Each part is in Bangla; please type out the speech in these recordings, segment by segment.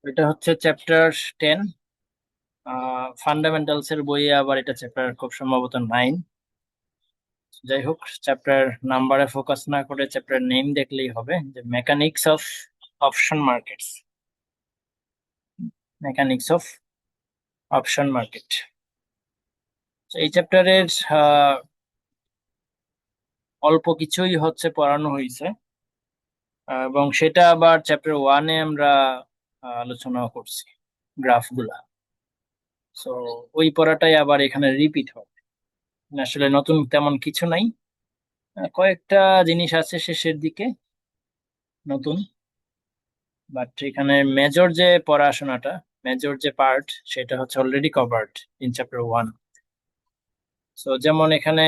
এটা হচ্ছে চ্যাপ্টার 10, ফান্ডামেন্টালস এর বইয়ে। আবার এটা চ্যাপ্টার খুব সম্ভবত 9। যাই হোক, চ্যাপ্টার নাম্বারে ফোকাস না করে চ্যাপ্টার নেম দেখলেই হবে, যে mechanics of option markets. Mechanics of option market, এই চ্যাপ্টারের অল্প কিছুই হচ্ছে পড়ানো হয়েছে, এবং সেটা আবার চ্যাপ্টার 1-এ আমরা আলোচনা করছি, গ্রাফগুলা। সো ওই পড়াটাই আবার এখানে রিপিট হবে। আসলে নতুন তেমন কিছু নাই, কয়েকটা জিনিস আছে শেষের দিকে নতুন, বাট এখানে মেজর যে পড়াশোনাটা, মেজর যে পার্ট, সেটা হচ্ছে already covered in chapter 1। So যেমন এখানে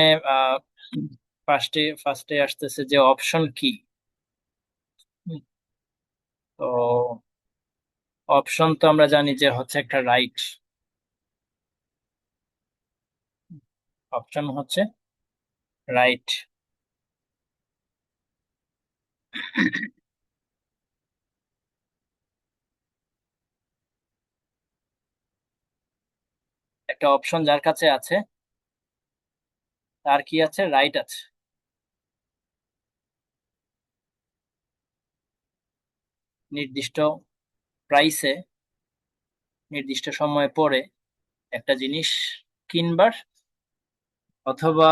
ফার্স্টে ফার্স্টে আসতেছে যে অপশন কি। তো অপশন তো আমরা জানি যে হচ্ছে একটা রাইট। অপশন হচ্ছে রাইট। একটা অপশন যার কাছে আছে, তার কি আছে? রাইট আছে। নির্দিষ্ট প্রাইসে নির্দিষ্ট সময় পরে একটা জিনিস কিনবার অথবা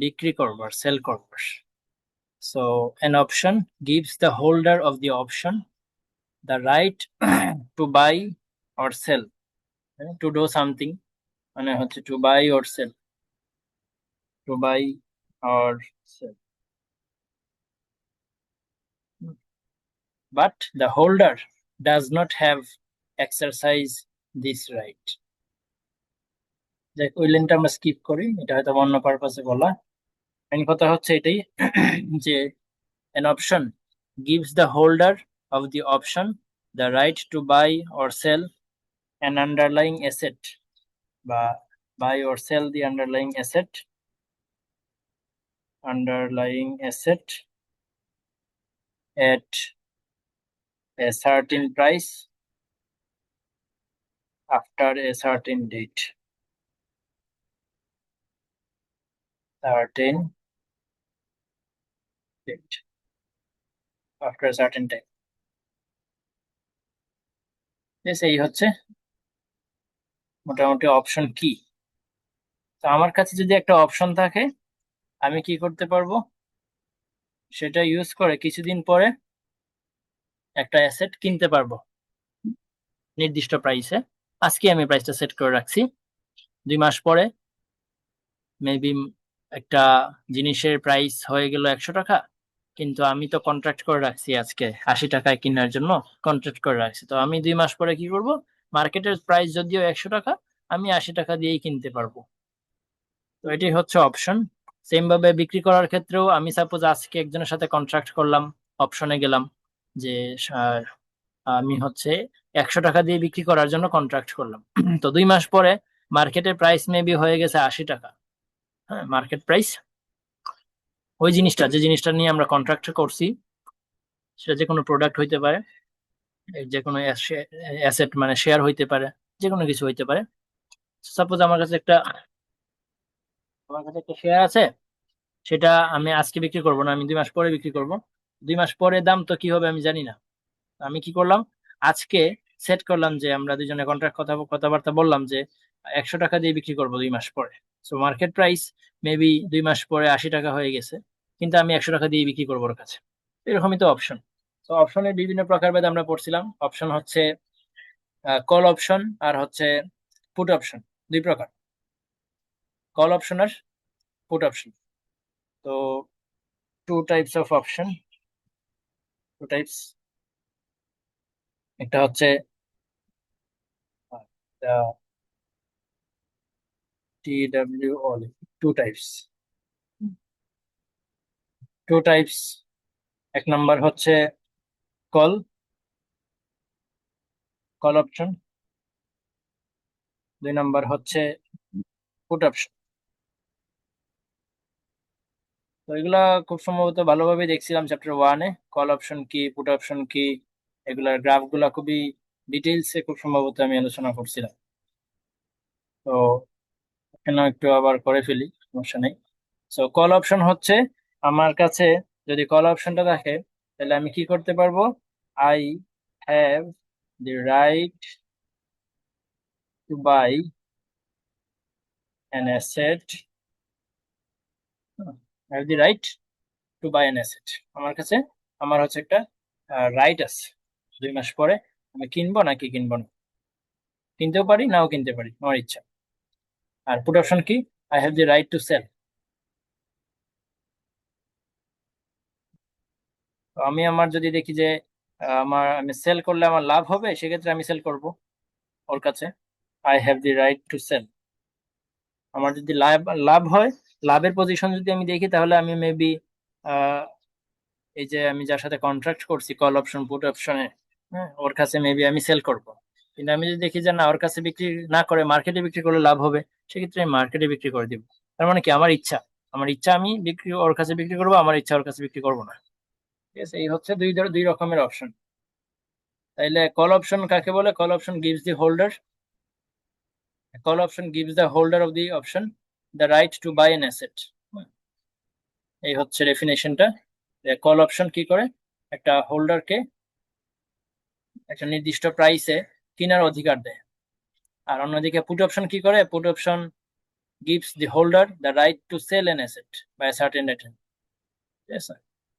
বিক্রি করবার, সেল করবার। So an option gives the holder of the option the right to buy or sell, to do something, মানে হচ্ছে to buy or sell, to buy or sell. But the holder does not have exercise this right. ওই লাইনটা আমরা স্কিপ করি, এটা হয়তো অন্য পারপাসে বলা। মেন কথা হচ্ছে এটাই, যে an option gives the holder of the option the right to buy or sell an underlying asset, বা buy or sell the underlying asset at a certain price after a certain date, certain date after a certain time. Yes, এই হচ্ছে মোটামুটি অপশন কি। তো আমার কাছে যদি একটা অপশন থাকে, আমি কি করতে পারবো? সেটা ইউজ করে কিছুদিন পরে একটা অ্যাসেট কিনতে পারবো নির্দিষ্ট প্রাইসে। আজকে আমি প্রাইসটা সেট করে রাখছি, 2 মাস পরে মেবি একটা জিনিসের প্রাইস হয়ে গেল 100 টাকা, কিন্তু আমি তো কন্ট্রাক্ট করে রাখছি আজকে 80 টাকায় কেনার জন্য। কন্ট্রাক্ট করে রাখছি, তো আমি 2 মাস পরে কি করব? মার্কেটের প্রাইস যদিও 100 টাকা, আমি 80 টাকা দিয়েই কিনতে পারবো। তো এটাই হচ্ছে অপশন। সেম ভাবে বিক্রি করার ক্ষেত্রেও আমি সাপোজ আজকে একজনের সাথে কন্ট্রাক্ট করলাম, অপশনে গেলাম, যে আহ, আমি হচ্ছে 100 টাকা দিয়ে বিক্রি করার জন্য কন্ট্রাক্ট করলাম। তো 2 মাস পরে মার্কেটের প্রাইস মেবি হয়ে গেছে 80 টাকা। হ্যাঁ, মার্কেট প্রাইস, ওই জিনিসটা, যে জিনিসটা নিয়ে আমরা কন্ট্রাক্ট করছি, সেটা যে কোনো প্রোডাক্ট হইতে পারে, যে কোনো অ্যাসেট মানে শেয়ার হইতে পারে, যে কোনো কিছু হইতে পারে। সাপোজ আমার কাছে একটা শেয়ার আছে, সেটা আমি আজকে বিক্রি করব না, আমি 2 মাস পরে বিক্রি করব। 2 মাস পরে দাম তো কি হবে আমি জানি না। আমি কি করলাম? আজকে সেট করলাম যে আমরা দুজনে কন্ট্রাক্ট কথাবার্তা বললাম যে 100 টাকা দিয়ে বিক্রি করবো 2 মাস পরে। সো মার্কেট প্রাইস মেবি 2 মাস পরে 80 টাকা হয়ে গেছে, কিন্তু আমি 100 টাকা দিয়ে বিক্রি করবো ওর কাছে। এরকমই তো অপশন। তো অপশনের বিভিন্ন প্রকারভেদ আমরা পড়ছিলাম। অপশন হচ্ছে কল অপশন আর হচ্ছে পুট অপশন, 2 প্রকার, কল অপশন আর পুট অপশন। তো two types of option, two types. একটা হচ্ছে টি ডাব্লিউ অল, টু টাইপস, টু টাইপস। এক নাম্বার হচ্ছে কল, কল অপশন। 2 নাম্বার হচ্ছে পুট অপশন। তো এগুলা খুব সম্ভবত ভালোভাবে দেখছিলাম চ্যাপ্টার 1-এ, কল অপশন কি, পুট অপশন কি, এগুলার গ্রাফ গুলা খুবই ডিটেইলসে খুব সম্ভবত আমি আলোচনা করছিলাম। তো এখানে একটু আবার করে ফেলি, সমস্যা নেই। সো কল অপশন হচ্ছে আমার কাছে যদি কল অপশনটা থাকে, তাহলে আমি কি করতে পারবো? I have the right to buy an asset, have the right to buy an asset. আমার কাছে আমার হচ্ছে একটা রাইট আছে, 2 মাস পরে আমি কিনবো নাকি কিনবো না, কিনতেও পারি নাও কিনতে পারি, আমার ইচ্ছা। আর পুট অপশন কি? I have the right to sell. তো আমি আমার যদি দেখি যে আমি সেল করলে আমার লাভ হবে, সেক্ষেত্রে আমি সেল করব ওর কাছে। I have the right to sell. আমার যদি লাভ লাভ হয়, লাভের পজিশন যদি আমি দেখি, তাহলে আমি মেবি এই যে আমি যার সাথে কন্ট্রাক্ট করছি কল অপশন পুট অপশনে, হ্যাঁ, ওর কাছে মেবি আমি সেল করব। কিন্তু আমি যদি দেখি যে না, ওর কাছে বিক্রি না করে মার্কেটে বিক্রি করলে লাভ হবে, সেক্ষেত্রে আমি মার্কেটে বিক্রি করে দিব। তার মানে কি, আমার ইচ্ছা আমি বিক্রি ওর কাছে বিক্রি করবো, আমার ইচ্ছা ওর কাছে বিক্রি করবো না। ঠিক আছে, এই হচ্ছে দুই রকমের অপশন। তাইলে কল অপশন কাকে বলে? Call option gives the holder of the option the right to buy an asset. এই হচ্ছে ডেফিনেশনটা। কল অপশন কি করে? একটা হোল্ডারকে একটা নির্দিষ্ট প্রাইসে কেনার অধিকার দেয়। আর অন্যদিকে পুট অপশন কি করে? Put option gives the holder the right to sell an asset by a certain rate. ঠিক আছে,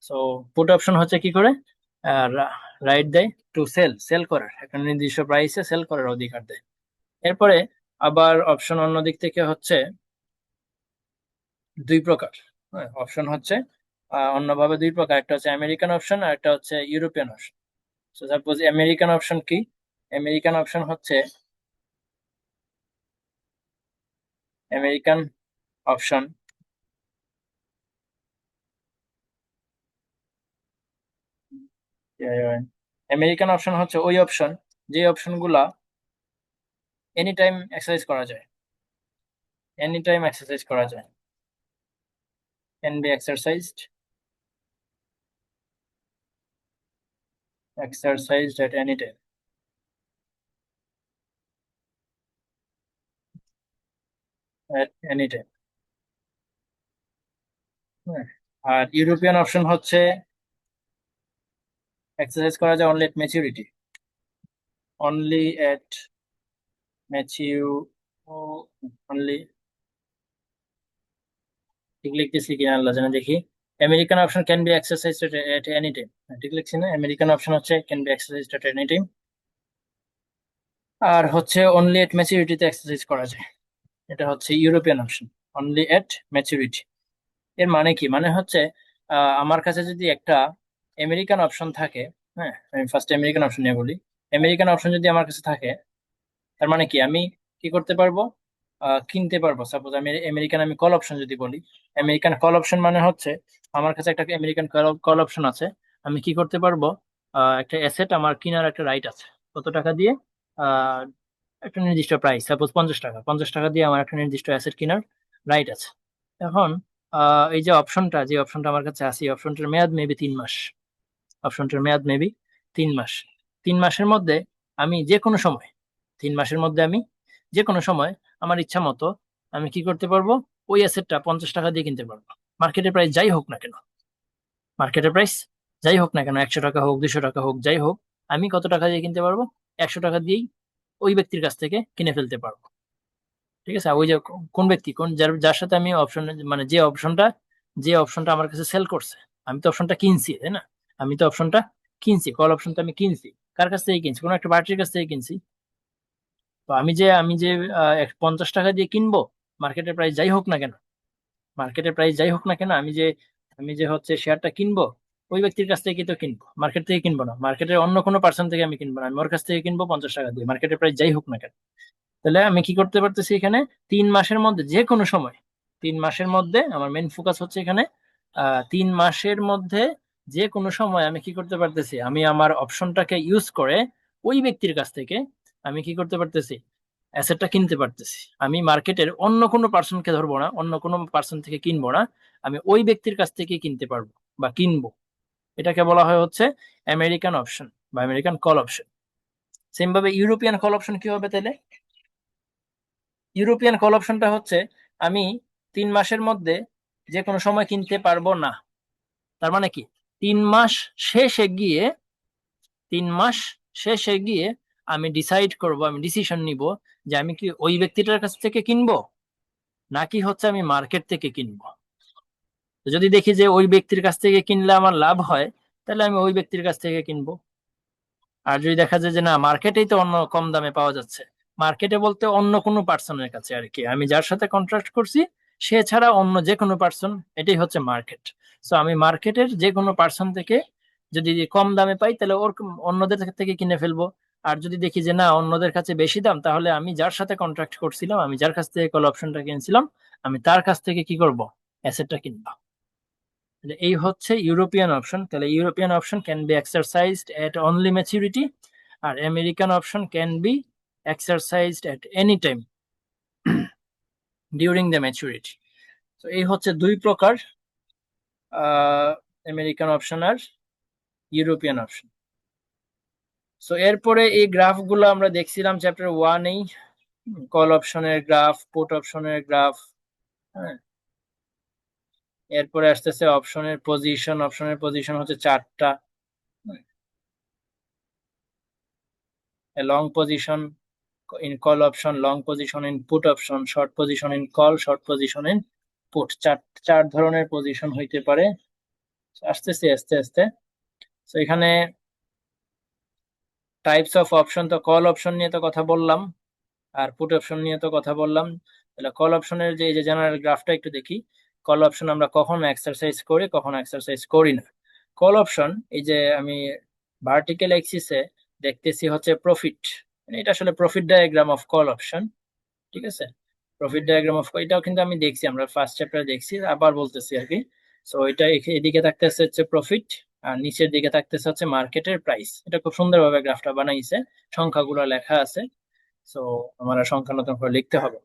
সো পুট অপশন হচ্ছে কি করে? রাইট দেয় টু সেল করার, একটা নির্দিষ্ট প্রাইসে সেল করার অধিকার দেয়। এরপরে আবার অপশন অন্য দিক থেকে হচ্ছে 2 প্রকার। হ্যাঁ, অপশন হচ্ছে অন্যভাবে 2 প্রকার, একটা হচ্ছে আমেরিকান অপশন আর একটা হচ্ছে European option. So suppose American option কি? আমেরিকান অপশন হচ্ছে আমেরিকান অপশন আমেরিকান অপশন হচ্ছে ওই অপশন, যে অপশন গুলা এনি টাইম এক্সারসাইজ করা যায়, এনি টাইম এক্সারসাইজ করা যায়, can be exercised at any time, at any time. আর ইউরোপিয়ান অপশন হচ্ছে এক্সারসাইজ করা যায় only at maturity, only at mature only, ঠিক লিখতেছি কিনা আল্লাহ জানে, দেখি। American option can be exercise at any time, ঠিক লিখছি না? আমেরিকান অপশন হচ্ছে can be exercise at any time, আর হচ্ছে অনলি এট ম্যাচুরিটিতে এক্সারসাইজ করা যায়, এটা হচ্ছে European option, only at maturity. এর মানে কি? মানে হচ্ছে আমার কাছে যদি একটা আমেরিকান অপশন থাকে, হ্যাঁ, আমি ফার্স্ট আমেরিকান অপশন নিয়ে বলি। আমেরিকান অপশন যদি আমার কাছে থাকে, তার মানে কি, আমি কি করতে পারবো? কিনতে পারবো। সাপোজ আমি আমেরিকান আমি কল অপশন যদি বলি, আমেরিকান কল অপশন মানে হচ্ছে আমার কাছে একটা আমেরিকান কল অপশন আছে, আমি কি করতে পারবো? একটা অ্যাসেট আমার কেনার একটা রাইট আছে, কত টাকা দিয়ে? আহ একটা নির্দিষ্ট প্রাইস, সাপোজ 50 টাকা, 50 টাকা দিয়ে আমার একটা নির্দিষ্ট অ্যাসেট কেনার রাইট আছে। এখন এই যে অপশনটা আমার কাছে আছে, এই অপশনটার মেয়াদ মেবি 3 মাস। অপশনটার মেয়াদ মেবি 3 মাস। 3 মাসের মধ্যে আমি যে কোনো সময়, 3 মাসের মধ্যে আমি যে কোনো সময় আমার ইচ্ছা মতো আমি কি করতে পারবো? ওই অ্যাসেটটা 50 টাকা দিয়ে কিনতে পারবো। মার্কেটের প্রাইস যাই হোক না কেন, মার্কেটের প্রাইস যাই হোক না কেন, 100 টাকা হোক, 200 টাকা হোক, যাই হোক, আমি কত টাকা দিয়ে কিনতে পারবো? 100 টাকা দিয়েই ওই ব্যক্তির কাছ থেকে কিনে ফেলতে পারবো। ঠিক আছে, ওই যে কোন ব্যক্তি, কোন যার যার সাথে আমি অপশন, মানে যে অপশনটা আমার কাছে সেল করছে, আমি তো অপশনটা কিনছি, তাই না? আমি তো অপশনটা কিনছি, কল অপশনটা আমি কিনছি। কার কাছ থেকে কিনছি? কোনো একটা পার্টির কাছ থেকে কিনছি। তো আমি যে 50 টাকা দিয়ে কিনবো, মার্কেটের প্রাইস যাই হোক না কেন, মার্কেটের প্রাইস যাই হোক না কেন, আমি যে হচ্ছে শেয়ারটা কিনবো, ওই ব্যক্তির কাছ থেকে তো কিনবো, মার্কেট থেকে কিনবো না, মার্কেটের অন্য কোনো পার্সন থেকে আমি কিনবো না, আমি ওর কাছ থেকে কিনবো 50 টাকা দিয়ে, মার্কেটের প্রাইস যাই হোক না কেন। তাহলে আমি কি করতে পারতেছি এখানে? 3 মাসের মধ্যে যে কোনো সময়, 3 মাসের মধ্যে আমার মেইন ফোকাস হচ্ছে এখানে, 3 মাসের মধ্যে যে কোনো সময় আমি কি করতে পারতেছি? আমি আমার অপশনটাকে ইউজ করে ওই ব্যক্তির কাছ থেকে আমি কি করতে পারতেছি? অ্যাসেটটা কিনতে পারতেছি। আমি মার্কেটের অন্য কোনো পার্সনকে ধরবো না, অন্য কোনো পার্সন থেকে কিনবো না, আমি ওই ব্যক্তির কাছ থেকে কিনতে পারবো বা কিনবো। এটাকে বলা হয় হচ্ছে আমেরিকান অপশন বা আমেরিকান কল অপশন। সেম ভাবে ইউরোপিয়ান কল অপশন কি হবে তাহলে? ইউরোপিয়ান কল অপশনটা হচ্ছে আমি 3 মাসের মধ্যে যে কোনো সময় কিনতে পারবো না। তার মানে কি 3 মাস শেষে গিয়ে 3 মাস শেষে গিয়ে আমি ডিসাইড করব, আমি ডিসিশন নিব যে আমি কি ওই ব্যক্তিটার কাছ থেকে কিনবো নাকি হচ্ছে আমি মার্কেট থেকে কিনবো। তো যদি দেখি যে ওই ব্যক্তির কাছ থেকে কিনলে আমার লাভ হয়, তাহলে আমি ওই ব্যক্তির কাছ থেকে কিনবো। আর যদি দেখা যায় যে না, মার্কেটেই তো অন্য কম দামে পাওয়া যাচ্ছে, মার্কেটে বলতে অন্য কোনো পার্সনের কাছে আর কি, আমি যার সাথে কন্ট্রাক্ট করছি সে ছাড়া অন্য যে কোনো পার্সন, এটাই হচ্ছে মার্কেট। সো আমি মার্কেটের যে কোনো পার্সন থেকে যদি কম দামে পাই তাহলে ওর অন্যদের থেকে কিনে ফেলবো। আর যদি দেখি যে না অন্যদের কাছে বেশি দাম, তাহলে আমি যার সাথে কন্ট্রাক্ট করছিলাম, আমি যার কাছ থেকে কল অপশনটা কিনছিলাম, আমি তার কাছ থেকে কি করব, অ্যাসেটটা কিনবো। তাহলে এই হচ্ছে ইউরোপিয়ান অপশন। তাহলে European option can be exercised at only maturity, আর American option can be exercised at any time during the maturity. তো এই হচ্ছে দুই প্রকার, আমেরিকান অপশন আর ইউরোপিয়ান অপশন। সো এরপরে এই গ্রাফগুলো আমরা দেখছিলাম চ্যাপ্টার 1-এই, কল অপশনের গ্রাফ, পুট অপশনের গ্রাফ। হ্যাঁ, এরপরে আসতেছে অপশনের পজিশন। অপশনের পজিশন হচ্ছে 4টা: long position in call option, long position in put option, short position in call, short position in put। চার ধরনের পজিশন হইতে পারে। আসতেছে আস্তে আস্তে। তো এখানে টাইপস অফ অপশন, তো কল অপশন নিয়ে তো কথা বললাম, আর পুট অপশন নিয়ে তো কথা বললাম। তাহলে কল অপশনের যে এই যে জেনারেল গ্রাফটা একটু দেখি। কল অপশন আমরা কখন এক্সারসাইজ করি, কখন এক্সারসাইজ করি না। কল অপশন, এই যে আমি ভার্টিক্যাল এক্সিসে দেখতেছি হচ্ছে প্রফিট, এটা আসলে profit diagram of call option. ঠিক আছে, প্রফিট ডায়াগ্রাম অফ, এটাও কিন্তু আমি দেখছি, আমরা ফার্স্ট চ্যাপ্টারে দেখছি, আবার বলতেছি আর কি। সো এটা এদিকে থাকতেছে হচ্ছে প্রফিট, আর নিচের দিকে থাকতেছে হচ্ছে মার্কেটের প্রাইস। এটা খুব সুন্দরভাবে গ্রাফটা বানাইছে, সংখ্যাগুলো লেখা আছে। সো আমার আর সংখ্যা নতুন করে লিখতে হবে।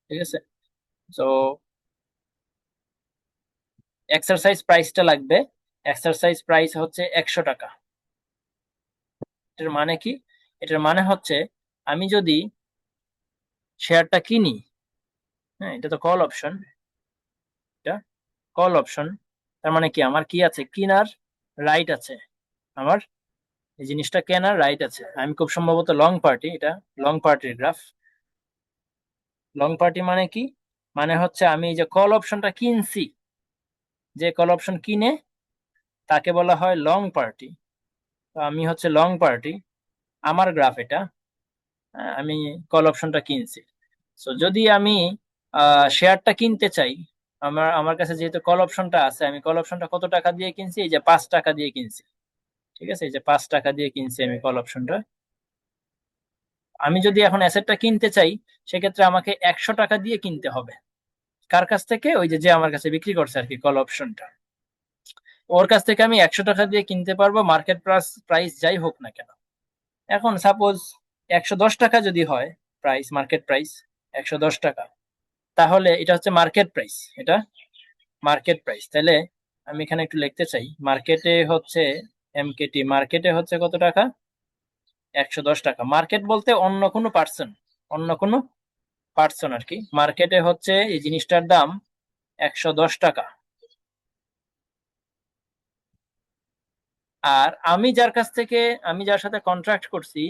ঠিক আছে। সো এক্সারসাইজ প্রাইসটা লাগবে। এক্সারসাইজ প্রাইস হচ্ছে 100 টাকা। এটার মানে কি? এটার মানে হচ্ছে আমি যদি শেয়ারটা কিনি, হ্যাঁ এটা তো কল অপশন, এটা কল অপশন, তার মানে কি আমার কি আছে, কিনার রাইট আছে, আমার এই জিনিসটা কেনার রাইট আছে। আমি খুব সম্ভবত লং পার্টি, এটা লং পার্টির গ্রাফ। লং পার্টি মানে কি? মানে হচ্ছে আমি এই যে কল অপশনটা কিনছি, যে কল অপশন কিনে তাকে বলা হয় লং পার্টি। তো আমি হচ্ছে লং পার্টি, আমার গ্রাফ এটা। আমি কল অপশনটা কিনছি। সো যদি আমি শেয়ারটা কিনতে চাই, আমার আমার কাছে যেহেতু কল অপশনটা আছে, আমি কল অপশনটা কত টাকা দিয়ে কিনছি, এই যে 5 টাকা দিয়ে কিনছি। ঠিক আছে, এই যে 5 টাকা দিয়ে কিনছি আমি কল অপশনটা। আমি যদি এখন অ্যাসেটটা কিনতে চাই, সেক্ষেত্রে আমাকে 100 টাকা দিয়ে কিনতে হবে। কার কাছ থেকে? ওই যে যে আমার কাছে বিক্রি করছে আর কি কল অপশনটা, ওর কাছ থেকে আমি 100 টাকা দিয়ে কিনতে পারবো, মার্কেট প্রাইস যাই হোক না কেন। এখন সাপোজ 110 টাকা যদি হয় প্রাইস, মার্কেট প্রাইস 110 টাকা, তাহলে এটা হচ্ছে মার্কেট প্রাইস, এটা মার্কেট প্রাইস। তাহলে আমি এখানে একটু লিখতে চাই, মার্কেটে হচ্ছে এমকেটি, মার্কেটে হচ্ছে কত টাকা, 110 টাকা। মার্কেট বলতে অন্য কোনো পার্সন, অন্য কোনো পার্সন আর কি। মার্কেটে হচ্ছে এই জিনিসটার দাম 110 টাকা। আর আমি যার কাছ থেকে, আমি যার সাথে কন্ট্রাক্ট করছি,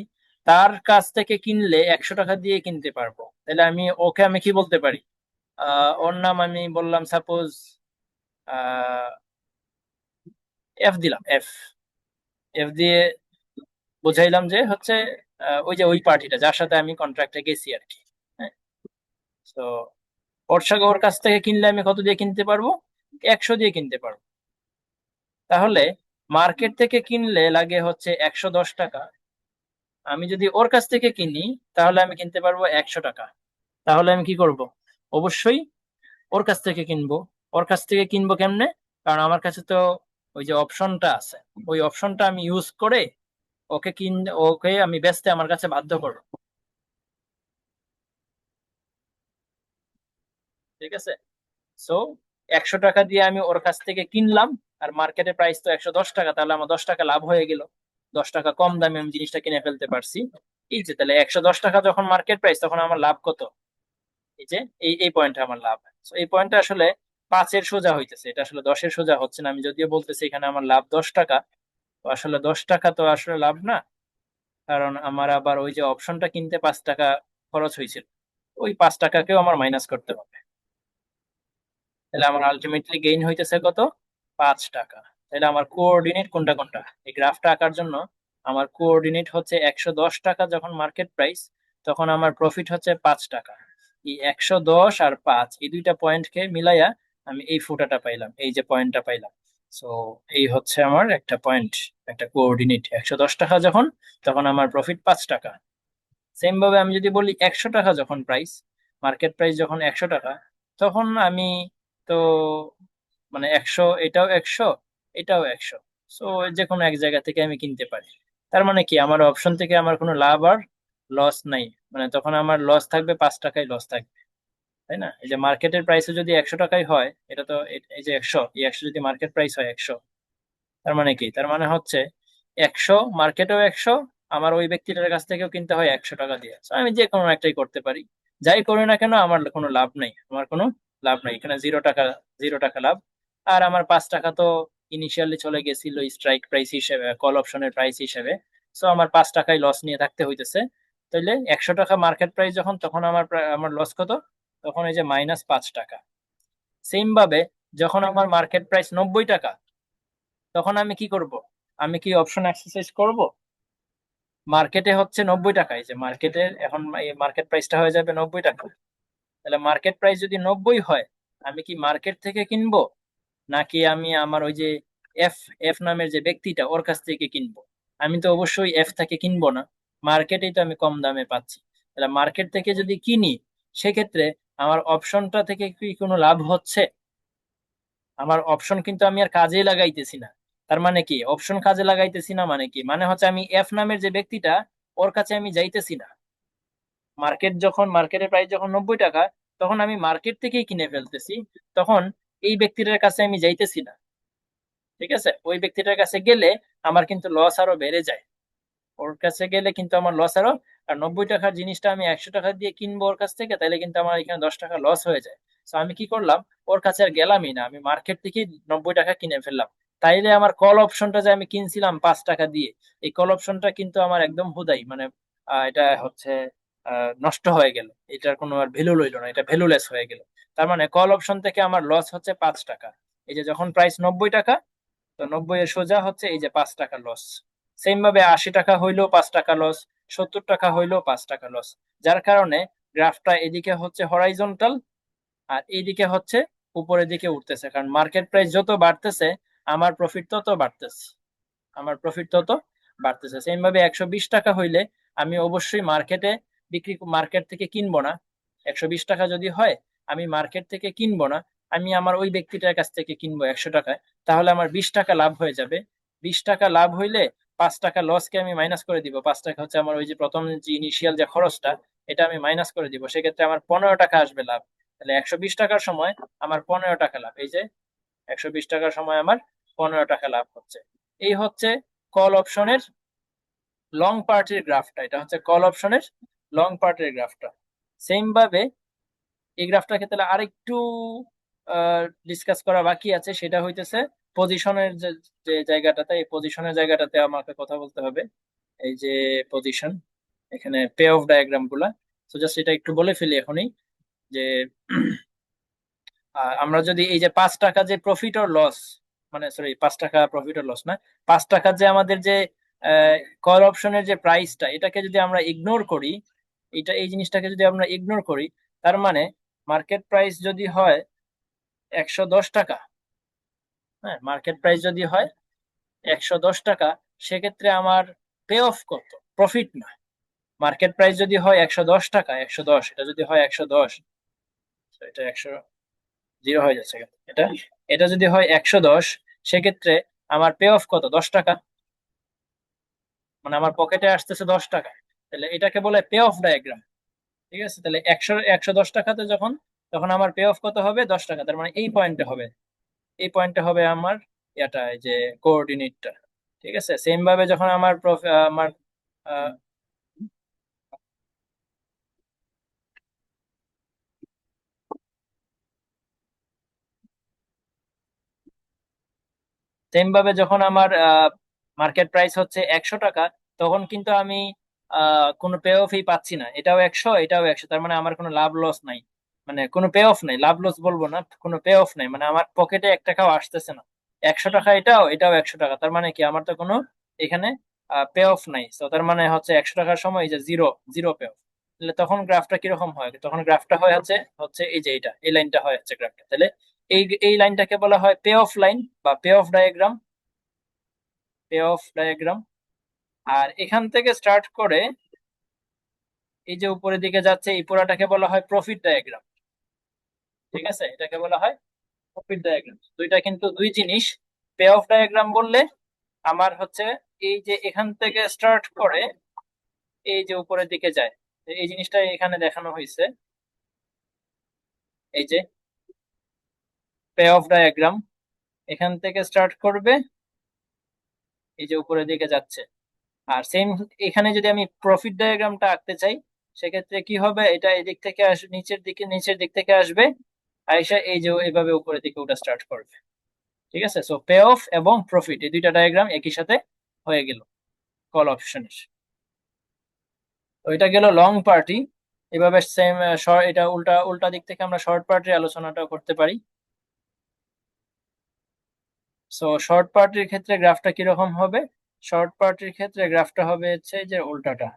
তার কাছ থেকে কিনলে 100 টাকা দিয়ে কিনতে পারবো। তাহলে আমি ওকে আমি কি বলতে পারি, ওর নাম আমি বললাম সাপোজ এফ দিলাম, এফ, এফ দিয়ে বুঝাইলাম যে হচ্ছে ওই যে ওই পার্টিটা যার সাথে আমি কন্ট্রাক্টে গেছি আর কি। হ্যাঁ, তো ওর কাছ থেকে কিনলে আমি কত দিয়ে কিনতে পারবো, 100 দিয়ে কিনতে পারবো। তাহলে মার্কেট থেকে কিনলে লাগে হচ্ছে 110 টাকা, আমি যদি ওর কাছ থেকে কিনি তাহলে আমি কিনতে পারবো 100 টাকা। তাহলে আমি কি করব, অবশ্যই ওর কাছ থেকে কিনবো। ওর কাছ থেকে কিনবো কেমনে? কারণ আমার কাছে তো ওই যে অপশনটা আছে, ওই অপশনটা আমি ইউজ করে ওকে আমি বেচতে আমার কাছে বাধ্য করবো। ঠিক আছে। সো 100 টাকা দিয়ে আমি ওর কাছ থেকে কিনলাম, আর মার্কেটের প্রাইস তো 110 টাকা, তাহলে আমার 10 টাকা লাভ হয়ে গেল। 10 টাকা কম দামে আমি জিনিসটা কিনে ফেলতে পারছি। এই যে তাহলে 110 টাকা যখন মার্কেট প্রাইস, তখন আমার লাভ কত? এই যে এই পয়েন্টটা আমার লাভ। So, এই পয়েন্টটা আসলে 5-এর সোজা হইতেছে, এটা আসলে 10-এর সোজা হচ্ছে না। আমি যদিও বলতেছি এখানে আমার লাভ 10 টাকা, তো আসলে 10 টাকা তো আসলে লাভ না, কারণ আমার আবার ওই যে অপশনটা কিনতে 5 টাকা খরচ হয়েছিল, ওই 5 টাকাকেও আমার মাইনাস করতে হবে। তাহলে আমার আলটিমেটলি গেইন হইতেছে কত? 5 টাকা। তাহলে আমার কোঅর্ডিনেট কোনটা কোনটা? এই গ্রাফটা আঁকার জন্য আমার কোঅর্ডিনেট হচ্ছে 110 টাকা যখন মার্কেট প্রাইস, তখন আমার প্রফিট হচ্ছে 5 টাকা। এই 110 আর 5, এই দুইটা পয়েন্টকে মিলাইয়া আমি এই ফুটাটা পাইলাম, এই যে পয়েন্টটা পাইলাম। সো এই হচ্ছে আমার একটা পয়েন্ট, একটা কোঅর্ডিনেট 110 টাকা যখন, তখন আমার প্রফিট 5 টাকা। সেম ভাবে আমি যদি বলি 100 টাকা যখন প্রাইস, মার্কেট প্রাইস যখন 100 টাকা, তখন আমি তো মানে 100, এটাও 100, এটাও 100। সো যে কোনো এক জায়গা থেকে আমি কিনতে পারি। তার মানে কি, আমার অপশন থেকে আমার কোনো লাভ আর লস নাই, মানে তখন আমার লস থাকবে 5 টাকায় লস থাকবে, তাই না? এই যে মার্কেটের প্রাইসে যদি 100 টাকাই হয়, এটা তো এই যে 100, এই 100 যদি মার্কেট প্রাইস হয় 100, তার মানে কি, তার মানে হচ্ছে 100 মার্কেটেও 100, আমার ওই ব্যক্তিটার কাছ থেকেও কিনতে হয় 100 টাকা দিয়ে। So, আমি যে কোনো একটাই করতে পারি, যাই করি না কেন আমার কোনো লাভ নেই, আমার কোনো লাভ নাই এখানে, 0 টাকা, 0 টাকা লাভ। আর আমার 5 টাকা তো ইনিশিয়ালি চলে গেছিল স্ট্রাইক প্রাইস হিসেবে, কল অপশনের প্রাইস হিসেবে। সো আমার 5 টাকায় লস নিয়ে থাকতে হইতেছে। তাইলে 100 টাকা মার্কেট প্রাইস যখন, তখন আমার লস কত? তখন এই যে -5 টাকা। সেম ভাবে যখন আমার মার্কেট প্রাইস 90 টাকা, তখন আমি কি করব? আমি কি অপশন এক্সারসাইজ করব? মার্কেটে হচ্ছে 90 টাকায়, যে মার্কেটের এখন মার্কেট প্রাইসটা হয়ে যাবে 90 টাকা। তাহলে মার্কেট প্রাইস যদি 90 হয়, আমি কি মার্কেট থেকে কিনবো, নাকি আমি আমার ওই যে এফ এফ নামের যে ব্যক্তিটা ওর কাছ থেকে কিনবো? আমি তো অবশ্যই এফ থেকে কিনবো না, মার্কেটেই তো আমি কম দামে পাচ্ছি। তাহলে মার্কেট থেকে যদি কিনি, সেক্ষেত্রে আমার অপশনটা থেকে কি কোনো লাভ হচ্ছে? আমার অপশন কিন্তু আমি আর কাজেই লাগাইতেছি না। তার মানে কি, অপশন কাজে লাগাইতেছি না মানে কি, মানে হচ্ছে আমি এফ নামের যে ব্যক্তিটা ওর কাছে আমি যাইতেছি না। মার্কেটের প্রাইস যখন 90 টাকা, তখন আমি মার্কেট থেকেই কিনে ফেলতেছি, তখন এই ব্যক্তিটার কাছে আমি যাইতেছি না। ঠিক আছে, ওই ব্যক্তিটার কাছে গেলে আমার কিন্তু লস আরো বেড়ে যায়। ওর কাছে গেলে কিন্তু আমার লস আরো, আর 90 টাকার জিনিসটা আমি 100 টাকা দিয়ে কিনবো ওর কাছ থেকে, তাহলে কিন্তু আমার এখানে 10 টাকা লস হয়ে যায়। তো আমি কি করলাম, ওর কাছে আর গেলামই না, আমি মার্কেট থেকে 90 টাকা কিনে ফেললাম। তাইলে আমার কল অপশনটা যে আমি কিনছিলাম 5 টাকা দিয়ে, এই কল অপশনটা কিন্তু আমার একদম হুদাই, মানে এটা হচ্ছে নষ্ট হয়ে গেল, এটার কোনো আর ভ্যালু রইলো না, এটা ভ্যালুলেস হয়ে গেল। তার মানে কল অপশন থেকে আমার লস হচ্ছে 5 টাকা। এই যে যখন প্রাইস 90 টাকা, তো 90 এর সোজা হচ্ছে এই যে 5 টাকা লস। সেম ভাবে 80 টাকা হইলেও 5 টাকা লস, 70 টাকা হইলেও 5 টাকা লস। যার কারণে গ্রাফটা এদিকে হচ্ছে হরাইজন্টাল, আর এইদিকে হচ্ছে উপরের দিকে উঠতেছে, কারণ মার্কেট প্রাইস যত বাড়তেছে আমার প্রফিট তত বাড়তেছে, আমার প্রফিট তত বাড়তেছে। সেম ভাবে 120 টাকা হইলে আমি অবশ্যই মার্কেট থেকে কিনবো না। 120 টাকা যদি হয়, আমি মার্কেট থেকে কিনবো না, আমি আমার ওই ব্যক্তিটার কাছ থেকে কিনবো 100 টাকায়। তাহলে আমার 20 টাকা লাভ হয়ে যাবে। 20 টাকা লাভ হইলে 5 টাকা লসকে আমি মাইনাস করে দিব। 5 টাকা হচ্ছে আমার ওই যে প্রথম যে ইনিশিয়াল যে খরচটা, এটা আমি মাইনাস করে দিব, সেক্ষেত্রে আমার 15 টাকা আসবে লাভ। তাহলে 120 টাকার সময় আমার 15 টাকা লাভ, এই যে 120 টাকার সময় আমার 15 টাকা লাভ হচ্ছে। এই হচ্ছে কল অপশনের লং পার্টের গ্রাফটা, এটা হচ্ছে কল অপশনের লং পার্টের গ্রাফটা। সেম ভাবে এই গ্রাফটাকে তাহলে আরেকটু ডিসকাস করা বাকি আছে, সেটা হইতেছে পজিশনের যে যে জায়গাটাতে, এই পজিশনের জায়গাটাতে আমাকে কথা বলতে হবে। এই যে পজিশন, এখানে পে অফ ডায়াগ্রাম গুলা। তো জাস্ট এটা একটু বলে ফেলি এখনই, যে আমরা যদি এই যে 5 টাকা যে প্রফিট অর লস, মানে সরি 5 টাকা প্রফিট অর লস না, 5 টাকা যে আমাদের যে কল অপশনের যে প্রাইসটা, এটাকে যদি আমরা ইগনোর করি, এই জিনিসটাকে যদি আমরা ইগনোর করি, তার মানে মার্কেট প্রাইস যদি হয় 110 টাকা, হ্যাঁ মার্কেট প্রাইস যদি হয় 110 টাকা, সেক্ষেত্রে আমার পে অফ কত? প্রফিট না। মার্কেট প্রাইস যদি হয় 110 টাকা, 110, এটা যদি হয় 110, এটা 100, জিরো হয়ে যাচ্ছে কেন? এটা এটা যদি হয় 110, সেক্ষেত্রে আমার পে অফ কত? 10 টাকা, মানে আমার পকেটে আসতেছে 10 টাকা। তাহলে এটাকে বলে পে অফ ডায়াগ্রাম। ঠিক আছে, তাহলে 110 টাকাতে যখন, তখন আমার পে অফ কত হবে? 10 টাকা। তার মানে এই পয়েন্টে হবে, এই পয়েন্টে হবে আমার এটা, এই যে কোঅর্ডিনেটটা। ঠিক আছে, সেম ভাবে যখন আমার সেম ভাবে যখন আমার মার্কেট প্রাইস হচ্ছে 100 টাকা, তখন কিন্তু আমি কোনো পে অফই পাচ্ছি না। এটাও 100, এটাও 100, তার মানে আমার কোনো লাভ লস নাই, মানে কোনো পে অফ নাই, লাভ লস বলবো না, কোনো পে অফ নাই, মানে আমার পকেটে 1 টাকাও আসতেছে না। 100 টাকা এটাও, এটাও 100 টাকা, তার মানে কি আমার তো কোনো এখানে পে অফ নাই। তো তার মানে হচ্ছে 100 টাকার সময় এই যে জিরো, জিরো পে অফ। তাহলে তখন গ্রাফটা কিরকম হয়? তখন গ্রাফটা হয় হচ্ছে হচ্ছে এই যে এটা, এই লাইনটা হয় হচ্ছে গ্রাফটা। তাহলে এই এই লাইনটাকে বলা হয় পে অফ লাইন বা payoff diagram, payoff diagram. আর এখান থেকে স্টার্ট করে এই যে উপরের দিকে যাচ্ছে এই পুরাটাকে বলা হয় প্রফিট ডায়াগ্রাম। ঠিক আছে, এটাকে বলা হয় প্রফিট ডায়াগ্রাম। দুইটা কিন্তু দুই জিনিস। পে অফ ডায়াগ্রাম বললে আমার হচ্ছে এই যে এখান থেকে স্টার্ট করে এই যে উপরের দিকে যায়, এই জিনিসটা এখানে দেখানো হয়েছে। এই যে পে অফ ডায়াগ্রাম এখান থেকে স্টার্ট করবে, এই যে উপরের দিকে যাচ্ছে। আর সেম এখানে যদি আমি প্রফিট ডায়াগ্রামটা আঁকতে চাই, সেক্ষেত্রে কি হবে? এটা এদিক থেকে নিচের দিকে, নিচের দিক থেকে আসবে, আইসা এই যে এইভাবে উপরের দিকে ওটা স্টার্ট করবে। ঠিক আছে, সো পে অফ এবং প্রফিট এই দুইটা ডায়াগ্রাম একই সাথে হয়ে গেল কল অপশনের। ওইটা গেল লং পার্টি। এভাবে সেম এটা উল্টা উল্টা দিক থেকে আমরা শর্ট পার্টির আলোচনাটা করতে পারি। সো শর্ট পার্টির ক্ষেত্রে গ্রাফটা কিরকম হবে? শর্ট পার্টির ক্ষেত্রে গ্রাফটা হবে হচ্ছে যে উল্টাটা।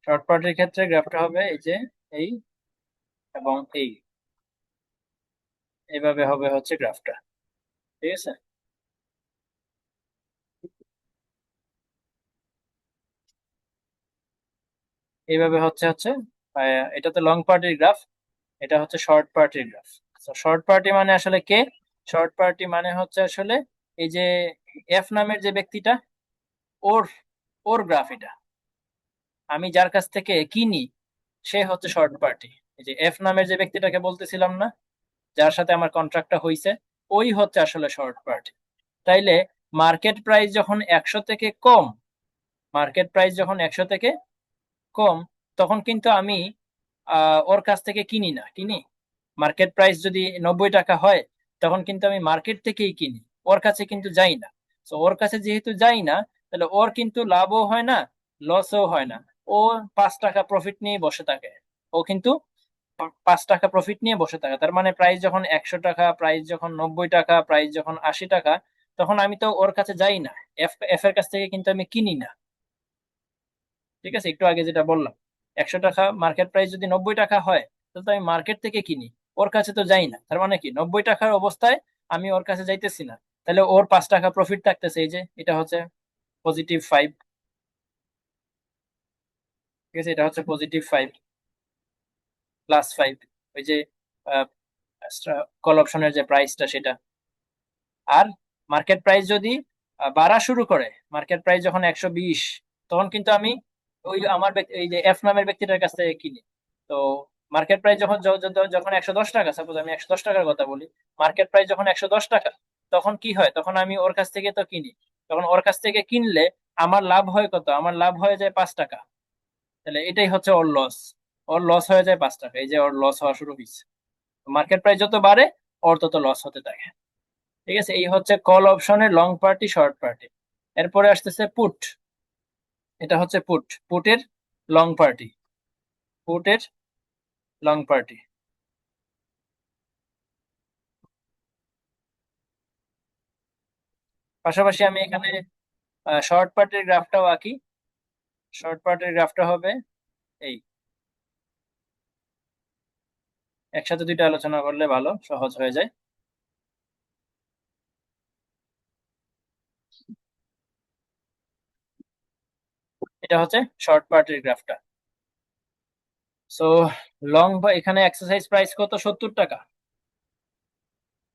শর্ট পার্টির ক্ষেত্রে গ্রাফটা হবে এই যে এই এবং এই, এইভাবে হবে হচ্ছে গ্রাফটা। ঠিক আছে, এইভাবে হচ্ছে হচ্ছে এটা তো লং পার্টির গ্রাফ, এটা হচ্ছে শর্ট পার্টির গ্রাফ। শর্ট পার্টি মানে আসলে কে? শর্ট পার্টি মানে হচ্ছে আসলে এই যে এফ নামের যে ব্যক্তিটা, ওর ওর গ্রাফ এটা। আমি যার কাছ থেকে কিনি সে হচ্ছে শর্ট পার্টি। এই যে এফ নামের যে ব্যক্তিটাকে বলতেছিলাম না, যার সাথে আমার কন্ট্রাক্টটা হইছে, ওই হচ্ছে আসলে শর্ট পার্টি। তাইলে মার্কেট প্রাইস যখন 100 থেকে কম, মার্কেট প্রাইস যখন 100 থেকে কম, তখন কিন্তু আমি ওর কাছ থেকে কিনি না, কিনি। মার্কেট প্রাইস যদি 90 টাকা হয়, তখন কিন্তু আমি মার্কেট থেকেই কিনি, ওর কাছে কিন্তু যাই না। তো ওর কাছে যেহেতু যাই না, তাহলে ওর কিন্তু লাভও হয় না, লসও হয় না। ও 5 টাকা প্রফিট নিয়ে বসে থাকে। ও কিন্তু 5 টাকা প্রফিট নিয়ে বসে থাকে। তার মানে প্রাইস যখন 100 টাকা, প্রাইস যখন 90 টাকা, প্রাইস যখন 80 টাকা, তখন আমি তো ওর কাছে যাই না, এফ এফ এর কাছ থেকে কিন্তু আমি কিনি না। ঠিক আছে, একটু আগে যেটা বললাম, 100 টাকা মার্কেট প্রাইস যদি 90 টাকা হয়, তাহলে তো আমি মার্কেট থেকে কিনি, ওর কাছে তো যাই না। তার মানে কি 90 টাকার অবস্থায় আমি ওর কাছে যাইতেছি না, তাহলে ওর 5 টাকা প্রফিট থাকতেছে। এই যে এটা হচ্ছে +5। ঠিক আছে, এটা হচ্ছে +5, +5। ওই যে কল অপশনের যে প্রাইসটা সেটা। আর মার্কেট প্রাইস যদি বাড়া শুরু করে, মার্কেট প্রাইস যখন 120, তখন কিন্তু আমি ওই আমার এই যে এফ নামের ব্যক্তিটার কাছ থেকে কিনি। তো মার্কেট প্রাইস যখন যখন 110 টাকা, সাপোজ আমি 110 টাকার কথা বলি, মার্কেট প্রাইস যখন 110 টাকা, তখন কি হয়? তখন আমি ওর কাছ থেকে তো কিনি। তখন ওর কাছ থেকে কিনলে আমার লাভ হয় কত? আমার লাভ হয়ে যায় 5 টাকা। তাহলে এটাই হচ্ছে ওর লস। ওর লস হয়ে যায় 5 টাকা। এই যে ওর লস হওয়া শুরু হয়েছে। মার্কেট প্রাইস যত বাড়ে, ওর তত লস হতে থাকে। ঠিক আছে, এই হচ্ছে কল অপশনের লং পার্টি, শর্ট পার্টি। এরপরে আসতেছে পুট। এটা হচ্ছে পুট, পুটের লং পার্টি, পুটের লং পার্টি। পাশাপাশি আমি এখানে শর্ট পার্টির গ্রাফটাও আঁকি। শর্ট পার্টির গ্রাফটা হবে এই, একসাথে দুইটা আলোচনা করলে ভালো সহজ হয়ে যায়। এটা হচ্ছে শর্ট পার্টির গ্রাফটা। সো লং, এখানে এক্সারসাইজ প্রাইস কত? 70 টাকা।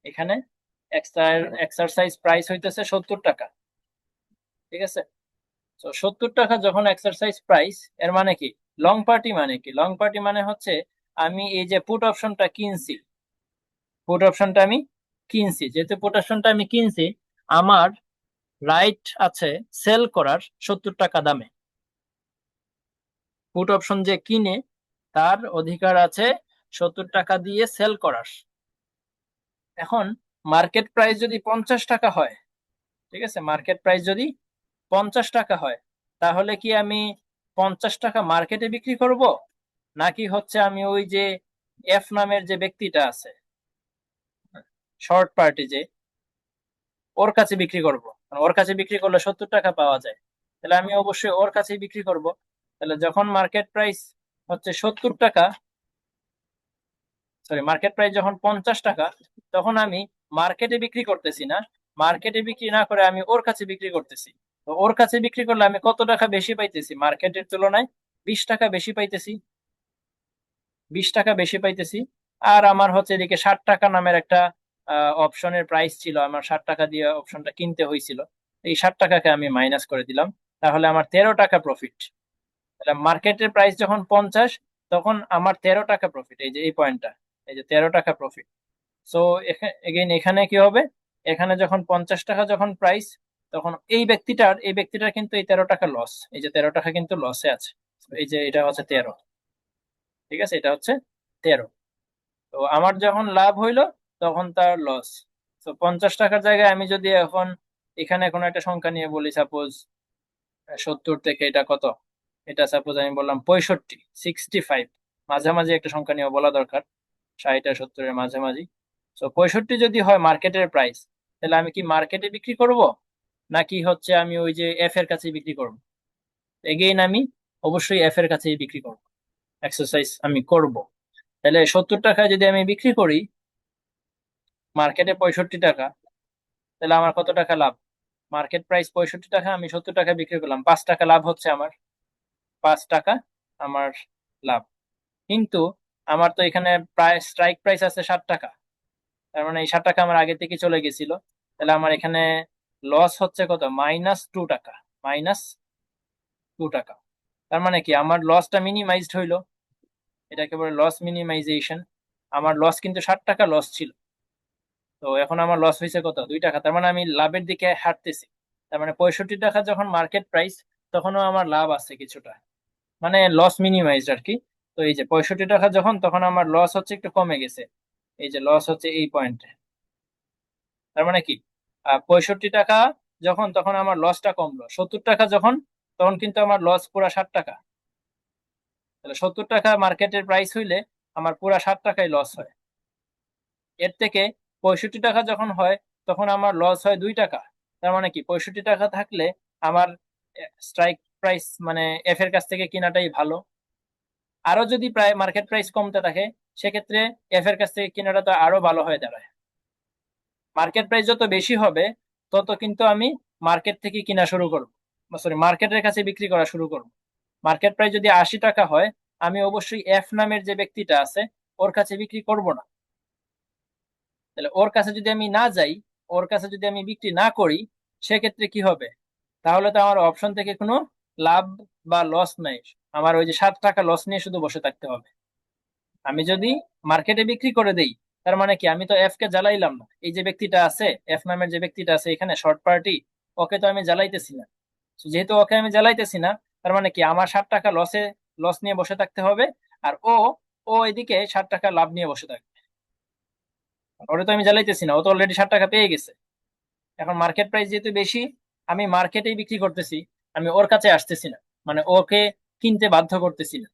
এখানে এক্সারসাইজ প্রাইস হইতেছে 70 টাকা। ঠিক আছে, তো 70 টাকা যখন এক্সারসাইজ প্রাইস, এর মানে কি? লং পার্টি মানে কি? লং পার্টি মানে হচ্ছে আমি এই যে পুট অপশনটা কিনছি, পুট অপশনটা আমি কিনছি, যেহেতু পুট অপশনটা আমি কিনছি, আমার রাইট আছে সেল করার 70 টাকা দামে। পুট অপশন যে কিনে তার অধিকার আছে 70 টাকা দিয়ে সেল করার। এখন মার্কেট প্রাইস যদি 50 টাকা হয়, ঠিক আছে, মার্কেট প্রাইস যদি 50 টাকা হয়, তাহলে কি আমি 50 টাকা মার্কেটে বিক্রি করব, নাকি হচ্ছে আমি ওই যে এফ নামের যে ব্যক্তিটা আছে, শর্ট পার্টি যে, ওর কাছে বিক্রি করব? ওর কাছে বিক্রি করলে 70 টাকা পাওয়া যায়, তাহলে আমি অবশ্যই ওর কাছেই বিক্রি করব। তাহলে যখন মার্কেট প্রাইস হচ্ছে 70 টাকা, সরি, মার্কেট প্রাইস যখন 50 টাকা, তখন আমি মার্কেটে বিক্রি করতেছি না, মার্কেটে বিক্রি না করে আমি ওর কাছে বিক্রি করতেছি। তো ওর কাছে বিক্রি করলে আমি কত টাকা বেশি পাইতেছি মার্কেটের তুলনায়? 20 টাকা বেশি পাইতেছি, 20 টাকা বেশি পাইতেছি। আর আমার হচ্ছে এদিকে 60 টাকা নামের একটা অপশনের প্রাইস ছিল, আমার 60 টাকা দিয়ে অপশনটা কিনতে হয়েছিল। এই 60 টাকাকে আমি মাইনাস করে দিলাম, তাহলে আমার 13 টাকা প্রফিট। তাহলে মার্কেটের প্রাইস যখন 50, তখন আমার 13 টাকা প্রফিট, এই যে এই পয়েন্টটা, এই যে 13 টাকা প্রফিট। সো এগেইন এখানে কি হবে, এখানে যখন 50 টাকা যখন প্রাইস, তখন এই ব্যক্তিটার কিন্তু এই 13 টাকা লস, এই যে 13 টাকা কিন্তু লসে আছে। এই যে এটা হচ্ছে 13, ঠিক আছে, এটা হচ্ছে 13। তো আমার যখন লাভ হইলো তখন তার লস। তো 50 টাকার জায়গায় আমি যদি এখন এখানে কোনো একটা সংখ্যা নিয়ে বলি, সাপোজ 70 থেকে এটা কত, এটা সাপোজ আমি বললাম 65, 65, মাঝামাঝি একটা সংখ্যা নিয়ে বলা দরকার, 60 আর 70-এর মাঝামাঝি। তো 65 যদি হয় মার্কেটের প্রাইস, তাহলে আমি কি মার্কেটে বিক্রি করব, নাকি হচ্ছে আমি ওই যে এফ এর কাছে বিক্রি করব? এগেইন আমি অবশ্যই এফ এর কাছেই বিক্রি করব, এক্সারসাইজ আমি করব। তাহলে 70 টাকায় যদি আমি বিক্রি করি মার্কেটে 65 টাকা, তাহলে আমার কত টাকা লাভ? মার্কেট প্রাইস 65 টাকা, আমি 70 টাকা বিক্রি করলাম, 5 টাকা লাভ হচ্ছে আমার, 5 টাকা আমার লাভ। কিন্তু আমার তো এখানে প্রায় স্ট্রাইক প্রাইস আছে 60 টাকা, তার মানে এই 60 টাকা আমার আগে থেকে চলে গেছিল। তাহলে আমার এখানে লস হচ্ছে কত? -2 টাকা, -2 টাকা। তার মানে কি আমার লসটা মিনিমাইজড হইলো, এটা একেবারে লস মিনিমাইজেশন। আমার লস কিন্তু 60 টাকা লস ছিল, তো এখন আমার লস হয়েছে কত? 2 টাকা। তার মানে আমি লাভের দিকে হাঁটতেছি। তার মানে 65 টাকা যখন মার্কেট প্রাইস, তখনও আমার লাভ আছে কিছুটা, মানে লস মিনিমাইজড আর কি। তো এই যে 65 টাকা যখন, তখন আমার লস হচ্ছে একটু কমে গেছে, এই যে লস হচ্ছে এই পয়েন্টে। তার মানে কি 65 টাকা যখন, তখন আমার লসটা কমলো। 70 টাকা যখন, তখন কিন্তু আমার লস পুরা 60 টাকা। তাহলে 70 টাকা মার্কেটের প্রাইস হইলে আমার পুরা 60 টাকাই লস হয়। এর থেকে 65 টাকা যখন হয়, তখন আমার লস হয় 2 টাকা। তার মানে কি 65 টাকা থাকলে আমার স্ট্রাইক প্রাইস মানে এফ এর কাছ থেকে কেনাটাই ভালো। আরো যদি প্রায় মার্কেট প্রাইস কমতে থাকে, সেক্ষেত্রে এফ এর কাছ থেকে কেনাটা তো আরো ভালো হয়ে দাঁড়ায়। মার্কেট প্রাইস যত বেশি হবে, তত কিন্তু আমি মার্কেট থেকে কিনা শুরু করবো, সরি, মার্কেটের কাছে বিক্রি করা শুরু করবো। মার্কেট প্রাইস যদি 80 টাকা হয়, আমি অবশ্যই এফ নামের যে ব্যক্তিটা আছে ওর কাছে বিক্রি করব না। তাহলে ওর কাছে যদি আমি না যাই, ওর কাছে যদি আমি বিক্রি না করি, সেক্ষেত্রে কি হবে? তাহলে তো আমার অপশন থেকে কোনো লাভ বা লস নাই, আমার ওই যে 7 টাকা লস নিয়ে শুধু বসে থাকতে হবে। আমি যদি মার্কেটে বিক্রি করে দেই, তার মানে কি আমি তো এফ কে জ্বালাইলাম না। এই যে ব্যক্তিটা আছে, এফ নামের যে ব্যক্তিটা আছে এখানে শর্ট পার্টি, ওকে তো আমি জ্বালাইতেছি না। So, যেহেতু ওকে আমি জ্বালাইতেছি না, তার মানে কি আমার 60 টাকা লস নিয়ে বসে থাকতে হবে, আর ও ও এদিকে 60 টাকা লাভ নিয়ে বসে থাকবে। ওরে তো আমি জ্বালাইতেছি না, ও তো অলরেডি 60 টাকা পেয়ে গেছে। এখন মার্কেট প্রাইস যেহেতু বেশি, আমি মার্কেটেই বিক্রি করতেছি, আমি ওর কাছে আসতেছি না, মানে ওকে কিনতে বাধ্য করতেছি না।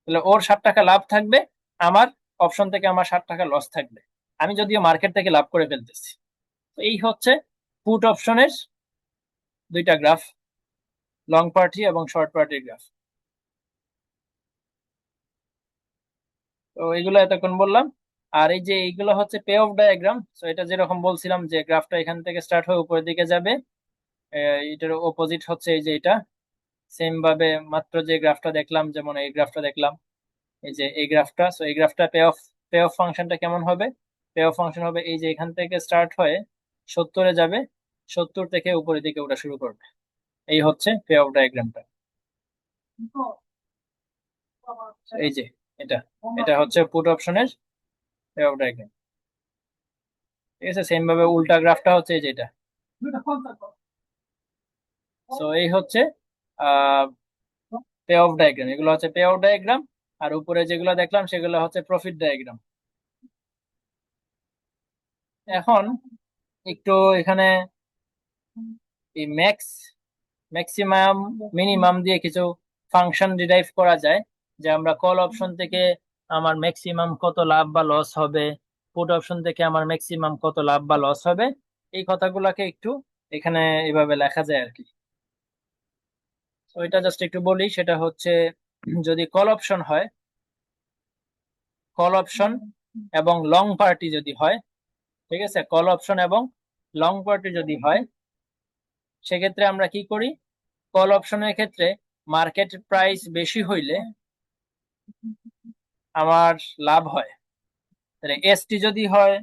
তাহলে ওর 60 টাকা লাভ থাকবে, আমার অপশন থেকে আমার 60 টাকা লস থাকবে, আমি যদিও মার্কেট থেকে লাভ করে ফেলতেছি। তো এই হচ্ছে পুট অপশনের দুইটা গ্রাফ, লং পার্টি এবং শর্ট পার্টির গ্রাফ। তো এগুলো এতক্ষণ বললাম। আর এই যে এইগুলো হচ্ছে পে অফ ডায়াগ্রাম। তো এটা যেরকম বলছিলাম যে গ্রাফটা এখান থেকে স্টার্ট হয়ে উপরের দিকে যাবে, এটার অপোজিট হচ্ছে এই যে এটা। সেম ভাবে মাত্র যে গ্রাফটা দেখলাম, যেমন এই গ্রাফটা দেখলাম, এই যে এই গ্রাফটা, সো এই গ্রাফটা পে অফ ফাংশনটা কেমন হবে? পে অফ ফাংশন হবে এই যে এখান থেকে স্টার্ট হয়ে 70-এ যাবে, 70 থেকে উপরের দিকে ওঠা শুরু করবে। এই হচ্ছে পে অফ ডায়াগ্রামটা। এই যে এটা এটা হচ্ছে পুট অপশনের পে অফ ডায়াগ্রাম। ঠিক আছে, সেম ভাবে উল্টা গ্রাফটা হচ্ছে এই যেটা। সো এই হচ্ছে পে অফ ডায়াগ্রাম, এগুলো হচ্ছে পে অফ ডায়াগ্রাম। আর উপরে যেগুলো দেখলাম সেগুলো হচ্ছে প্রফিট ডায়াগ্রাম। এখন একটু এখানে এই ম্যাক্সিমাম মিনিমাম দিয়ে কিছু ফাংশন ডিরাইভ করা যায়, যে আমরা কল অপশন থেকে আমার ম্যাক্সিমাম কত লাভ বা লস হবে, পুট অপশন থেকে আমার ম্যাক্সিমাম কত লাভ বা লস হবে, এই কথাগুলোকে একটু এখানে এভাবে লেখা যায় আর কি। তো এটা জাস্ট একটু বলি, সেটা হচ্ছে যদি কল অপশন এবং লং পার্টি যদি হয়, ঠিক আছে, কল অপশন এবং লং পার্টি যদি হয়, সেক্ষেত্রে আমরা কি করি, কল অপশনের ক্ষেত্রে মার্কেট প্রাইস বেশি হইলে আমার লাভ হয়। তাহলে এসটি যদি হয়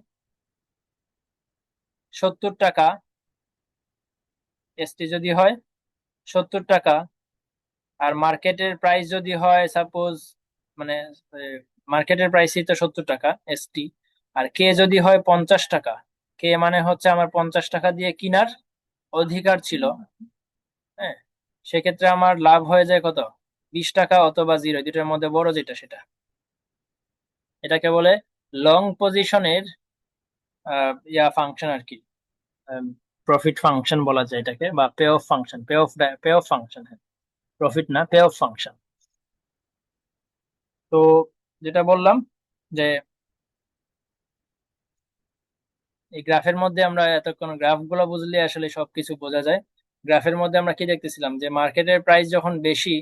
70 টাকা, এসটি যদি হয় 70 টাকা, আর মার্কেটের প্রাইস যদি হয় সাপোজ, মানে মার্কেটের প্রাইসই তো 70 টাকা এসটি, আর কে যদি হয় 50 টাকা, কে মানে হচ্ছে আমার 50 টাকা দিয়ে কিনার অধিকার ছিল, হ্যাঁ, সেক্ষেত্রে আমার লাভ হয়ে যায় কত, 20 টাকা অথবা জিরো, দুটার মধ্যে বড় যেটা সেটা। এটাকে বলে লং পজিশনের ফাংশন আর কি, প্রফিট ফাংশন বলা যায় এটাকে, বা pay off function, pay off function, profit না, পে অফ ফাংশন। তো যেটা বললাম যে এই গ্রাফের মধ্যে আমরা এতক্ষণ গ্রাফ গুলো বুঝলে আসলে সবকিছু বোঝা যায়। গ্রাফের মধ্যে আমরা কি দেখতেছিলাম, যে মার্কেটের প্রাইস যখন বেশি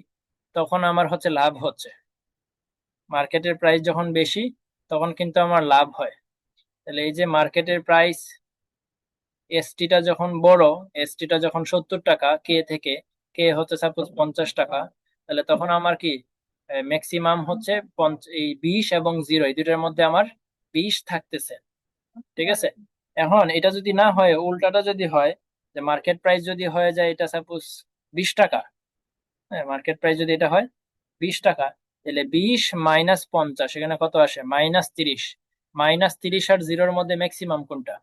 তখন আমার হচ্ছে লাভ হচ্ছে, মার্কেটের প্রাইস যখন বেশি তখন কিন্তু আমার লাভ হয়। তাহলে এই যে মার্কেটের প্রাইস এসটিটা যখন বড়, এসটিটা যখন 70 টাকা কে থেকে, কে হচ্ছে সাপোজ 50 টাকা, তাহলে তখন আমার কি ম্যাক্সিমাম হচ্ছে এই 20 এবং জিরো, এই দুটার মধ্যে আমার 20 থাকতেছে। ঠিক আছে, এখন এটা যদি না হয়, উল্টাটা যদি হয়, যে মার্কেট প্রাইস যদি হয়ে যায় এটা সাপোজ 20 টাকা, হ্যাঁ, মার্কেট প্রাইস যদি এটা হয় 20 টাকা, তাহলে 20 - 50, এখানে কত আসে, -30। -30 আর জিরোর মধ্যে ম্যাক্সিমাম কোনটা,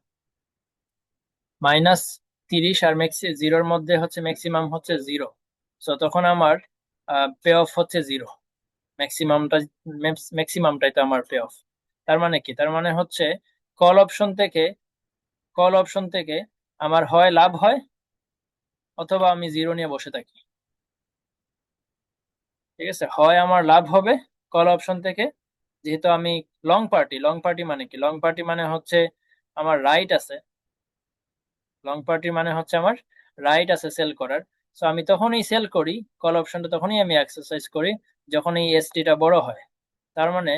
-30 আর জিরোর মধ্যে হচ্ছে ম্যাক্সিমাম হচ্ছে জিরো। সো তখন আমার পে অফ হচ্ছে জিরো, ম্যাক্সিমামটা, ম্যাক্সিমামটাই তো আমার পে অফ। তার মানে কি, তার মানে হচ্ছে কল অপশন থেকে কল অপশন থেকে আমার হয় লাভ হয় অথবা আমি জিরো নিয়ে বসে থাকি। ঠিক আছে, হয় আমার লাভ হবে কল অপশন থেকে, যেহেতু আমি লং পার্টি মানে কি, লং পার্টি মানে হচ্ছে আমার রাইট আছে, লং পার্টি মানে হচ্ছে আমার রাইট আছে সেল করার। সো আমি তখনই সেল করি, কল অপশনটা তখনই আমি এক্সারসাইজ করি যখন এই এসটিটা বড় হয়। তার মানে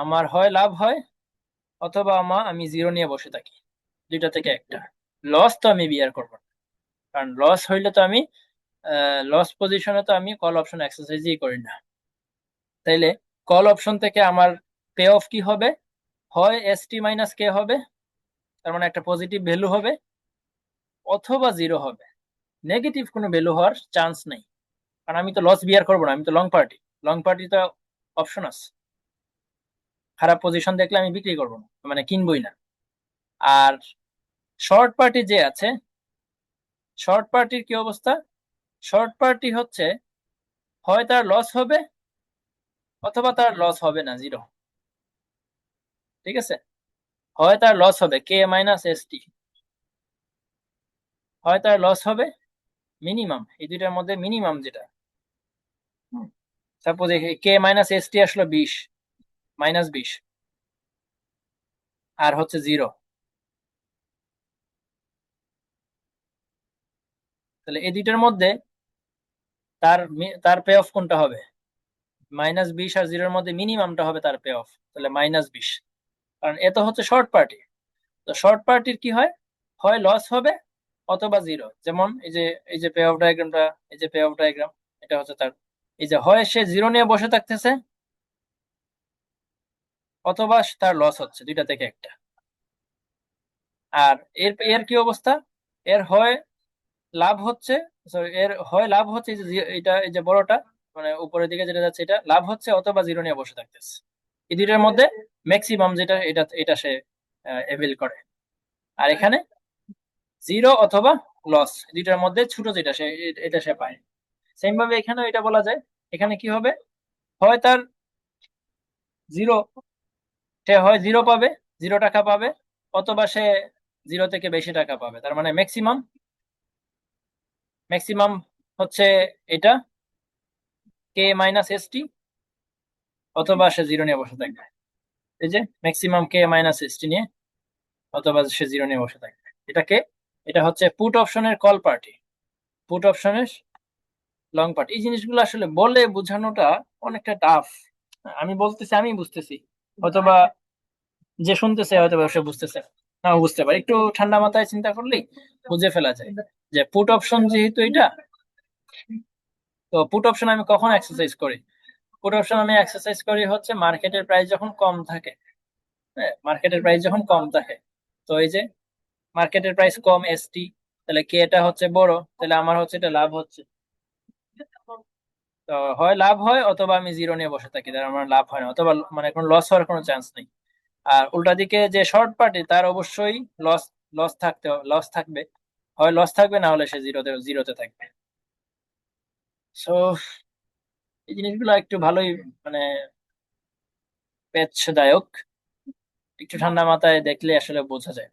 আমার হয় লাভ হয় অথবা আমি জিরো নিয়ে বসে থাকি, দুইটা থেকে একটা। লস তো আমি বিয়ার করবো না, কারণ লস হইলে তো আমি লস পজিশনে তো আমি কল অপশন এক্সারসাইজই করি না। তাইলে কল অপশন থেকে আমার পে অফ কি হবে, হয় এসটি মাইনাস কে হবে, তার মানে একটা পজিটিভ ভ্যালু হবে, অথবা জিরো হবে, নেগেটিভ কোনো ভ্যালু হওয়ার চান্স নেই, কারণ আমি তো লস বিয়ার করবো না, আমি তো লং পার্টি তো অপশন আছে, খারাপ পজিশন দেখলে আমি বিক্রি করবো না, মানে কিনবই না। আর শর্ট পার্টি যে আছে, শর্ট পার্টির কি অবস্থা, শর্ট পার্টি হচ্ছে হয় তার লস হবে অথবা তার লস হবে না, জিরো। ঠিক আছে, হয় তার লস হবে K - ST, হয় তার লস হবে মিনিমাম, এই দুইটার মধ্যে মিনিমাম যেটা, সাপোজ K - ST আসলো 20, -20, আর হচ্ছে জিরো, তাহলে এই দুইটার মধ্যে তার পে অফ কোনটা হবে, -20 আর জিরোর মধ্যে মিনিমামটা হবে তার পে অফ, তাহলে -20, কারণ এ তো হচ্ছে শর্ট পার্টি। তো শর্ট পার্টির কি হয়, হয় লস হবে অথবা জিরো, যেমন এই যে পে অফ ডায়াগ্রামটা, এই যে পে অফ ডায়াগ্রাম, এটা হচ্ছে তার, এই যে হয় সে জিরো নিয়ে বসে থাকতেছে অথবা তার লস হচ্ছে, দুইটা থেকে একটা। আর এর এর কি অবস্থা, এর হয় লাভ হচ্ছে, সরি, এর হয় লাভ হচ্ছে, এই যে এটা, এই যে বড়টা, মানে উপরের দিকে যেটা যাচ্ছে এটা লাভ হচ্ছে অথবা জিরো নিয়ে বসে থাকতেছে, এই দুইটার মধ্যে ম্যাক্সিমাম যেটা, এটা এটা সে এভেল করে। আর এখানে জিরো অথবা লস, দুইটার মধ্যে ছোট যেটা এটা সে পায়। সেম ভাবে এখানে এটা বলা যায়, এখানে কি হবে, হয় তার জিরো, সে হয় জিরো পাবে, 0 টাকা পাবে, অথবা সে জিরো থেকে বেশি টাকা পাবে। তার মানে ম্যাক্সিমাম, ম্যাক্সিমাম হচ্ছে এটা K-ST, অথবা সে জিরো নিয়ে বসে থাকবে। এই যে ম্যাক্সিমাম K-ST নিয়ে, অথবা সে জিরো নিয়ে বসে থাকবে। এটাকে, এটা হচ্ছে পুট অপশনের কল পার্টি, পুট অপশনের লং পার্টি। এই জিনিসগুলো আসলে বলে বোঝানোটা অনেকটা টাফ। আমি বলতেছি, আমি বুঝতেছি, অথবা যে শুনতেছে হয়তো সে বুঝতেছে না, বুঝতে পারে, একটু ঠান্ডা মাথায় চিন্তা করলেই বুঝে ফেলা যায় যে পুট অপশন যেহেতু এটা, তো পুট অপশন আমি কখন এক্সারসাইজ করি? পুট অপশন আমি এক্সারসাইজ করি হচ্ছে মার্কেটের প্রাইস যখন কম থাকে। হ্যাঁ, মার্কেটের প্রাইস যখন কম থাকে, তো এই যে মার্কেটের প্রাইস কম ST, তাহলে কে এটা হচ্ছে বড়, তাহলে আমার হচ্ছে এটা লাভ হচ্ছে। তো হয় লাভ হয়, অথবা আমি জিরো নিয়ে বসে থাকি, তাহলে আমার লাভ হয় না, অথবা মানে কোনো লস হওয়ার কোনো চান্স নেই। আর উল্টা দিকে যে শর্ট পার্টি, তার অবশ্যই লস, লস থাকবে, হয় লস থাকবে, না হলে সে জিরোতে থাকবে। সো এই জিনিসগুলো একটু ভালোই মানে পেচদায়ক, একটু ঠান্ডা মাথায় দেখলে আসলে বোঝা যায়।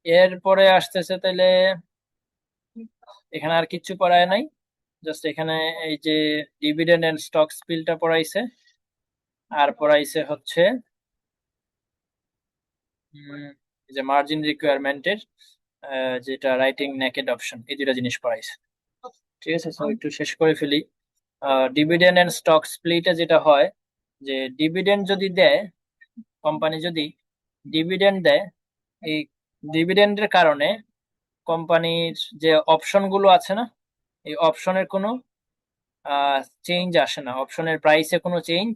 এরপরে আসতেছে তাইলে, এখানে আর কিচ্ছু পড়ায় নাই, জাস্ট এখানে এই যে ডিভিডেন্ড এন্ড স্টক স্পিলটা পড়াইছে, আর পড়াইছে হচ্ছে এই যে মার্জিন রিকোয়ারমেন্টের যেটা রাইটিং নেকেড অপশন, এই দুটা জিনিস পড়াইছে। ঠিক আছে, তো একটু শেষ করে ফেলি। ডিভিডেন্ড এন্ড স্টক স্প্লিটে যেটা হয়, যে ডিভিডেন্ড যদি দেয়, কোম্পানি যদি ডিভিডেন্ড দেয়, এই ডিভিডেন্ডের কারণে কোম্পানির যে অপশন গুলো আছে না, এই অপশনের কোনো চেঞ্জ আসে না, অপশনের প্রাইসে কোনো চেঞ্জ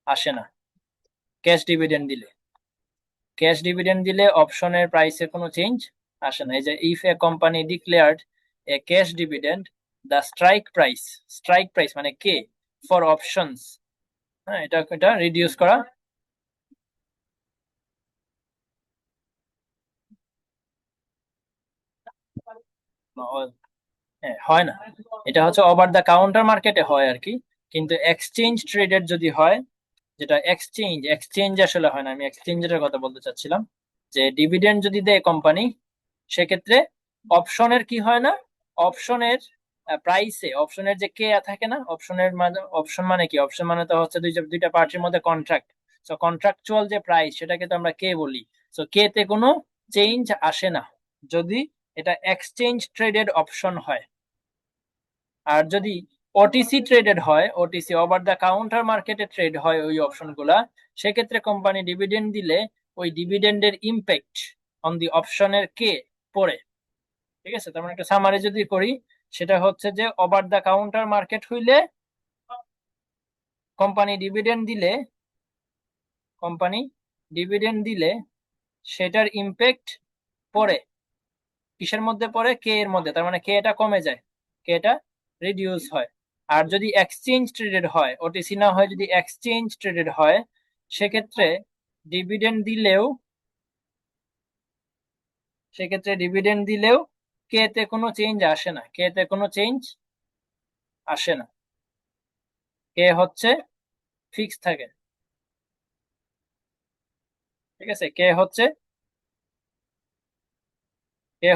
আসে না। ক্যাশ ডিভিডেন্ড দিলে, ক্যাশ ডিভিডেন্ড দিলে অপশনের প্রাইসে কোনো চেঞ্জ আসে না। এই যে if a company declared A cash dividend, the strike price মানে কে ফর অপশনস, হ্যাঁ, এটা এটা রিডিউস করা, হ্যাঁ হয় না, এটা হচ্ছে ওভার দ্য কাউন্টার মার্কেটে হয় আর কি। কিন্তু এক্সচেঞ্জ ট্রেডেড যদি হয়, যেটা এক্সচেঞ্জ আসলে হয় না, আমি এক্সচেঞ্জের কথা বলতে চাচ্ছিলাম, যে ডিভিডেন্ড যদি দেয় কোম্পানি, সেক্ষেত্রে অপশনের কি হয় না, অপশনের প্রাইসে, অপশনের যে কে থাকে না, অপশনের মানে, অপশন মানে কি, অপশন মানে তো হচ্ছে দুইটা পার্টির মধ্যে কন্ট্রাক্ট, সো কন্ট্রাকচুয়াল যে প্রাইস, সেটাকে তো আমরা কে বলি। সো কে তে কোনো চেঞ্জ আসে না যদি এটা এক্সচেঞ্জ ট্রেডেড অপশন হয়। আর যদি ওটিসি ট্রেডেড হয়, ওটিসি ওভার দ্য কাউন্টার মার্কেটে ট্রেড হয় ওই অপশন গুলা, সেক্ষেত্রে কোম্পানি ডিভিডেন্ড দিলে ওই ডিভিডেন্ডের ইম্প্যাক্ট অন দি অপশনের কে পড়ে। ঠিক আছে, তার মানে একটা সামারি যদি করি, সেটা হচ্ছে যে ওভার দ্য কাউন্টার মার্কেট হইলে কোম্পানি ডিভিডেন্ড দিলে, কোম্পানি ডিভিডেন্ড দিলে সেটার ইম্প্যাক্ট পড়ে কিসের মধ্যে পড়ে, কে এর মধ্যে, তার মানে কে এটা কমে যায়, কে এটা রিডিউস হয়। আর যদি এক্সচেঞ্জ ট্রেডেড হয়, ওটিসি না হয়, যদি এক্সচেঞ্জ ট্রেডেড হয়, সেক্ষেত্রে ডিভিডেন্ড দিলেও, সেক্ষেত্রে ডিভিডেন্ড দিলেও কে তে কোনো চেঞ্জ আসে না, কে তে কোনো চেঞ্জ আসে না, কে হচ্ছে ফিক্স থাকে। ঠিক আছে, কে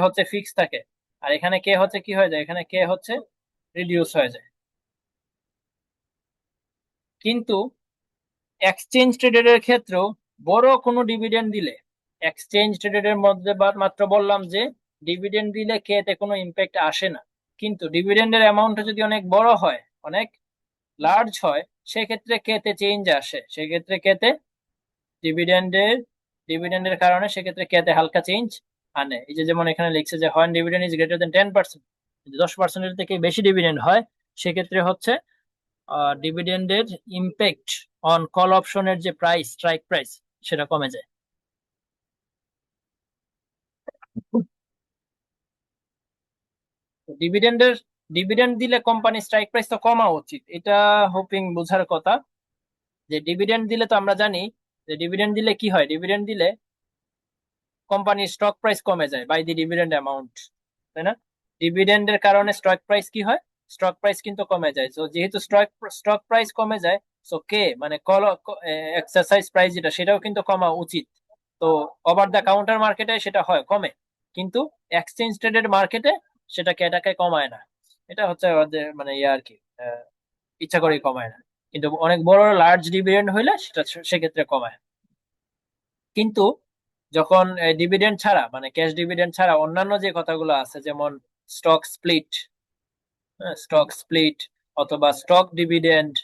হচ্ছে ফিক্স থাকে। আর এখানে কে হচ্ছে কি হয়ে যায়, এখানে কে হচ্ছে রিডিউস হয়ে যায়। কিন্তু এক্সচেঞ্জ ট্রেডেড এর ক্ষেত্রেও বড় কোনো ডিভিডেন্ড দিলে, এক্সচেঞ্জ ট্রেডেড এর মধ্যে মাত্র বললাম যে ডিভিডেন্ড দিলে কে তে কোনো ইম্প্যাক্ট আসে না, কিন্তু ডিভিডেন্ডের অ্যামাউন্টটা যদি অনেক বড় হয়, অনেক লার্জ হয়, সেক্ষেত্রে কে তে চেঞ্জ আসে, সেক্ষেত্রে কে তে ডিভিডেন্ডের ডিভিডেন্ডের কারণে সেক্ষেত্রে কে তে হালকা চেঞ্জ আনে। এই যে যেমন এখানে লিখছে যে হয় ডিভিডেন্ড ইজ গ্রেটার দেন 10%, 10%-এর থেকে বেশি ডিভিডেন্ড হয়, সেক্ষেত্রে হচ্ছে ডিভিডেন্ডের ইম্প্যাক্ট অন কল অপশনের যে প্রাইস, স্ট্রাইক প্রাইস, সেটা কমে যায়। ডিভিডেন্ডের ডিভিডেন্ড দিলে কোম্পানি স্ট্রাইক প্রাইস তো কমা উচিত, এটা হোপিং বোঝার কথা। যে ডিভিডেন্ড দিলে তো আমরা জানি যে ডিভিডেন্ড দিলে কি হয়, ডিভিডেন্ড দিলে কোম্পানির স্টক প্রাইস কমে যায় বাই দি ডিভিডেন্ড অ্যামাউন্ট, তাই না? ডিভিডেন্ডের কারণে স্টক প্রাইস কি হয়? স্টক প্রাইস কিন্তু কমে যায়। তো যেহেতু স্টক প্রাইস কমে যায়, সো কে মানে কল এক্সারসাইজ প্রাইস যেটা, সেটাও কিন্তু কমা উচিত। তো ওভার দ্য কাউন্টার মার্কেটে সেটা হয় কমে, কিন্তু এক্সচেঞ্জ ট্রেডেড মার্কেটে সেটা এটাকে কমায় না। এটা হচ্ছে ওদের মানে ইয়ে আর কি, ইচ্ছা করেই কমায় না। কিন্তু অনেক বড় লার্জ ডিভিডেন্ড হইলে সেটা সেক্ষেত্রে কমায়। কিন্তু যখন ডিভিডেন্ড ছাড়া মানে ক্যাশ ডিভিডেন্ড ছাড়া অন্যান্য যে কথাগুলো আছে, যেমন স্টক স্প্লিট, স্টক স্প্লিট অথবা স্টক ডিভিডেন্ড,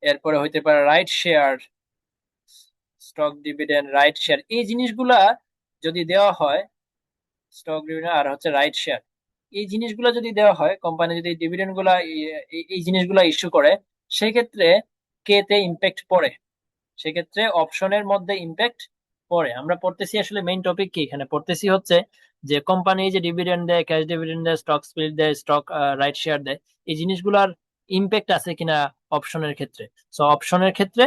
এরপরে হইতে পারে right share, stock dividend right share, এই জিনিসগুলা যদি দেওয়া হয়, স্টক ডিভিডেন্ড আর হচ্ছে রাইট শেয়ার, এই জিনিসগুলো যদি দেওয়া হয়, কোম্পানি যদি ডিভিডেন্ড গুলা এই জিনিসগুলা ইস্যু করে, সেক্ষেত্রে কে তে ইম্প্যাক্ট পড়ে, সেক্ষেত্রে অপশনের মধ্যে ইম্প্যাক্ট পড়ে। আমরা পড়তেছি আসলে মেইন টপিক কি এখানে পড়তেছি হচ্ছে যে কোম্পানি যে ডিভিডেন্ড দেয়, ক্যাশ ডিভিডেন্ড দেয়, স্টক স্প্লিট দেয়, স্টক রাইট শেয়ার দেয়, এই জিনিসগুলোর ইম্প্যাক্ট আছে কিনা অপশনের ক্ষেত্রে। সো অপশনের ক্ষেত্রে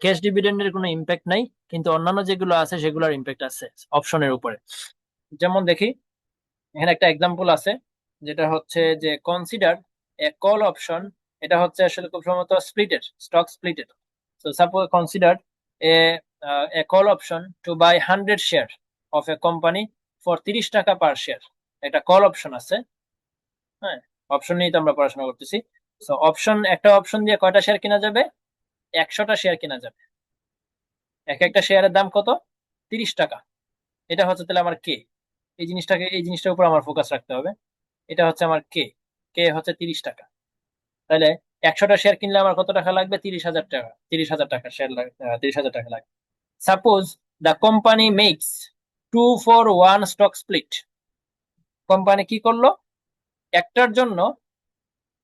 ক্যাশ ডিভিডেন্ডের কোনো ইম্প্যাক্ট নাই, কিন্তু অন্যান্য যেগুলো আছে সেগুলোর ইম্প্যাক্ট আছে অপশনের উপরে। যেমন দেখি, এখানে একটা এক্সাম্পল আছে, যেটা হচ্ছে যে কনসিডার এ কল অপশন। এটা হচ্ছে আসলে খুব সম্ভবত splitted, stock splitted. So suppose consider a a call option to buy 100 share of a company for 30 টাকা পার শেয়ার। একটা কল অপশন আছে, হ্যাঁ, অপশন নিয়ে তো আমরা পড়াশোনা করতেছি। সো একটা অপশন দিয়ে কয়টা শেয়ার কেনা যাবে? 100টা শেয়ার কেনা যাবে। এক একটা শেয়ারের দাম কত? 30 টাকা। এটা হচ্ছে তাহলে আমার কে, এই জিনিসটার উপর আমার ফোকাস রাখতে হবে। এটা হচ্ছে আমার কে, কে হচ্ছে 30 টাকা। তাহলে 100টা শেয়ার কিনলে আমার কত টাকা লাগবে? 30,000 টাকা। 30,000 টাকা শেয়ার লাগবে, 30,000 টাকা লাগবে। Suppose the company makes 2-for-1 stock split. Company কি করলো? একটার জন্য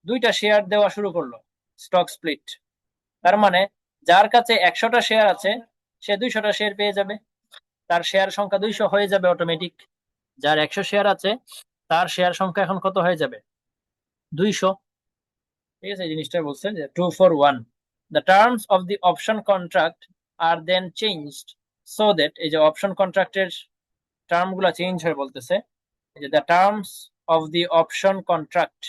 দুইটা শেয়ার দেওয়া শুরু করলো, স্টক স্প্লিট। তার মানে যার কাছে 100টা শেয়ার আছে, সে 200টা শেয়ার পেয়ে যাবে, তার শেয়ার সংখ্যা 200 হয়ে যাবে অটোমেটিক। যার 100 শেয়ার আছে, তার শেয়ার সংখ্যা এখন কত হয়ে যাবে? 200। ঠিক আছে, এই জিনিসটা বলছে যে 2-for-1, the terms of the option contract are then changed so that, এই যে অপশন কন্ট্রাক্টের টার্ম গুলা চেঞ্জ হয়ে বলতেছে, এই যে the terms of the option contract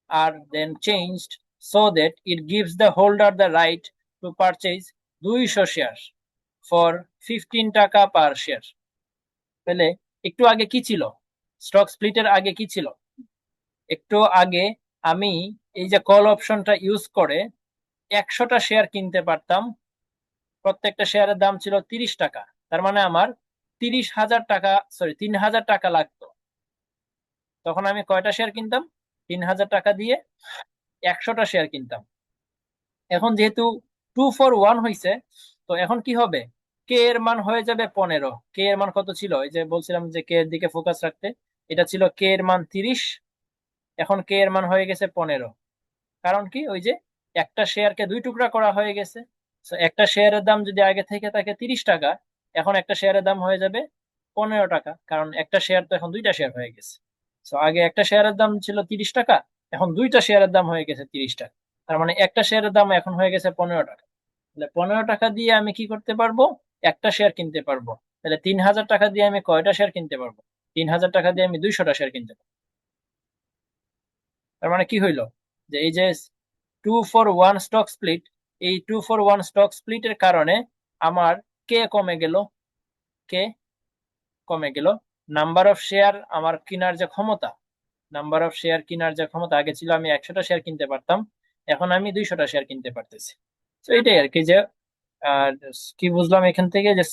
are then changed so that it gives the holder the right to purchase 200 share for 15 টাকা পার শেয়ার। তাহলে একটু আগে কি ছিল? স্টক স্প্লিটের আগে কি ছিল? একটু আগে আমি এই যে কল অপশনটা ইউজ করে 100টা শেয়ার কিনতে পারতাম, প্রত্যেকটা শেয়ারের দাম ছিল 30 টাকা। তার মানে আমার 30,000 টাকা, সরি 3,000 টাকা লাগতো। তখন আমি কয়টা শেয়ার কিনতাম? 3,000 টাকা দিয়ে 100টা শেয়ার কিনতাম। এখন যেহেতু 2-for-1 হয়েছে, তো এখন কি হবে? কে এর মান হয়ে যাবে 15। কে এর মান কত ছিল? এই যে বলছিলাম যে কে এর দিকে ফোকাস রাখতে, এটা ছিল কে এর মান 30, এখন কে এর মান হয়ে গেছে 15। কারণ কি? ওই যে একটা শেয়ারকে দুই টুকরা করা হয়ে গেছে। তো একটা শেয়ারের দাম যদি আগে থেকে থাকে 30 টাকা, এখন একটা শেয়ারের দাম হয়ে যাবে 15 টাকা, কারণ একটা শেয়ার তো এখন দুইটা শেয়ার হয়ে গেছে। তো আগে একটা শেয়ারের দাম ছিল 30 টাকা, এখন দুইটা শেয়ারের দাম হয়ে গেছে 30 টাকা। তার মানে একটা শেয়ারের দাম এখন হয়ে গেছে 15 টাকা। তাহলে 15 টাকা দিয়ে আমি কি করতে পারবো? একটা শেয়ার কিনতে পারবো। তাহলে 3,000 টাকা দিয়ে আমি কয়টা শেয়ার কিনতে পারবো? 3,000 টাকা দিয়ে আমি 200টা শেয়ার কিনতে পারবো। তার মানে কি হইলো? যে এই যে 2-for-1 স্টক স্প্লিট, এই 2-for-1 স্টক স্প্লিটের কারণে আমার কে কমে গেল, কে কমে গেল। নাম্বার অফ শেয়ার, আমার কেনার যে ক্ষমতা, নাম্বার অফ শেয়ার কেনার যে ক্ষমতা, আগে ছিল আমি 100টা শেয়ার কিনতে পারতাম, এখন আমি 200টা শেয়ার কিনতে পারতেছি। তো এটাই আর কি, যে আহ, কি বুঝলাম এখান থেকে, যে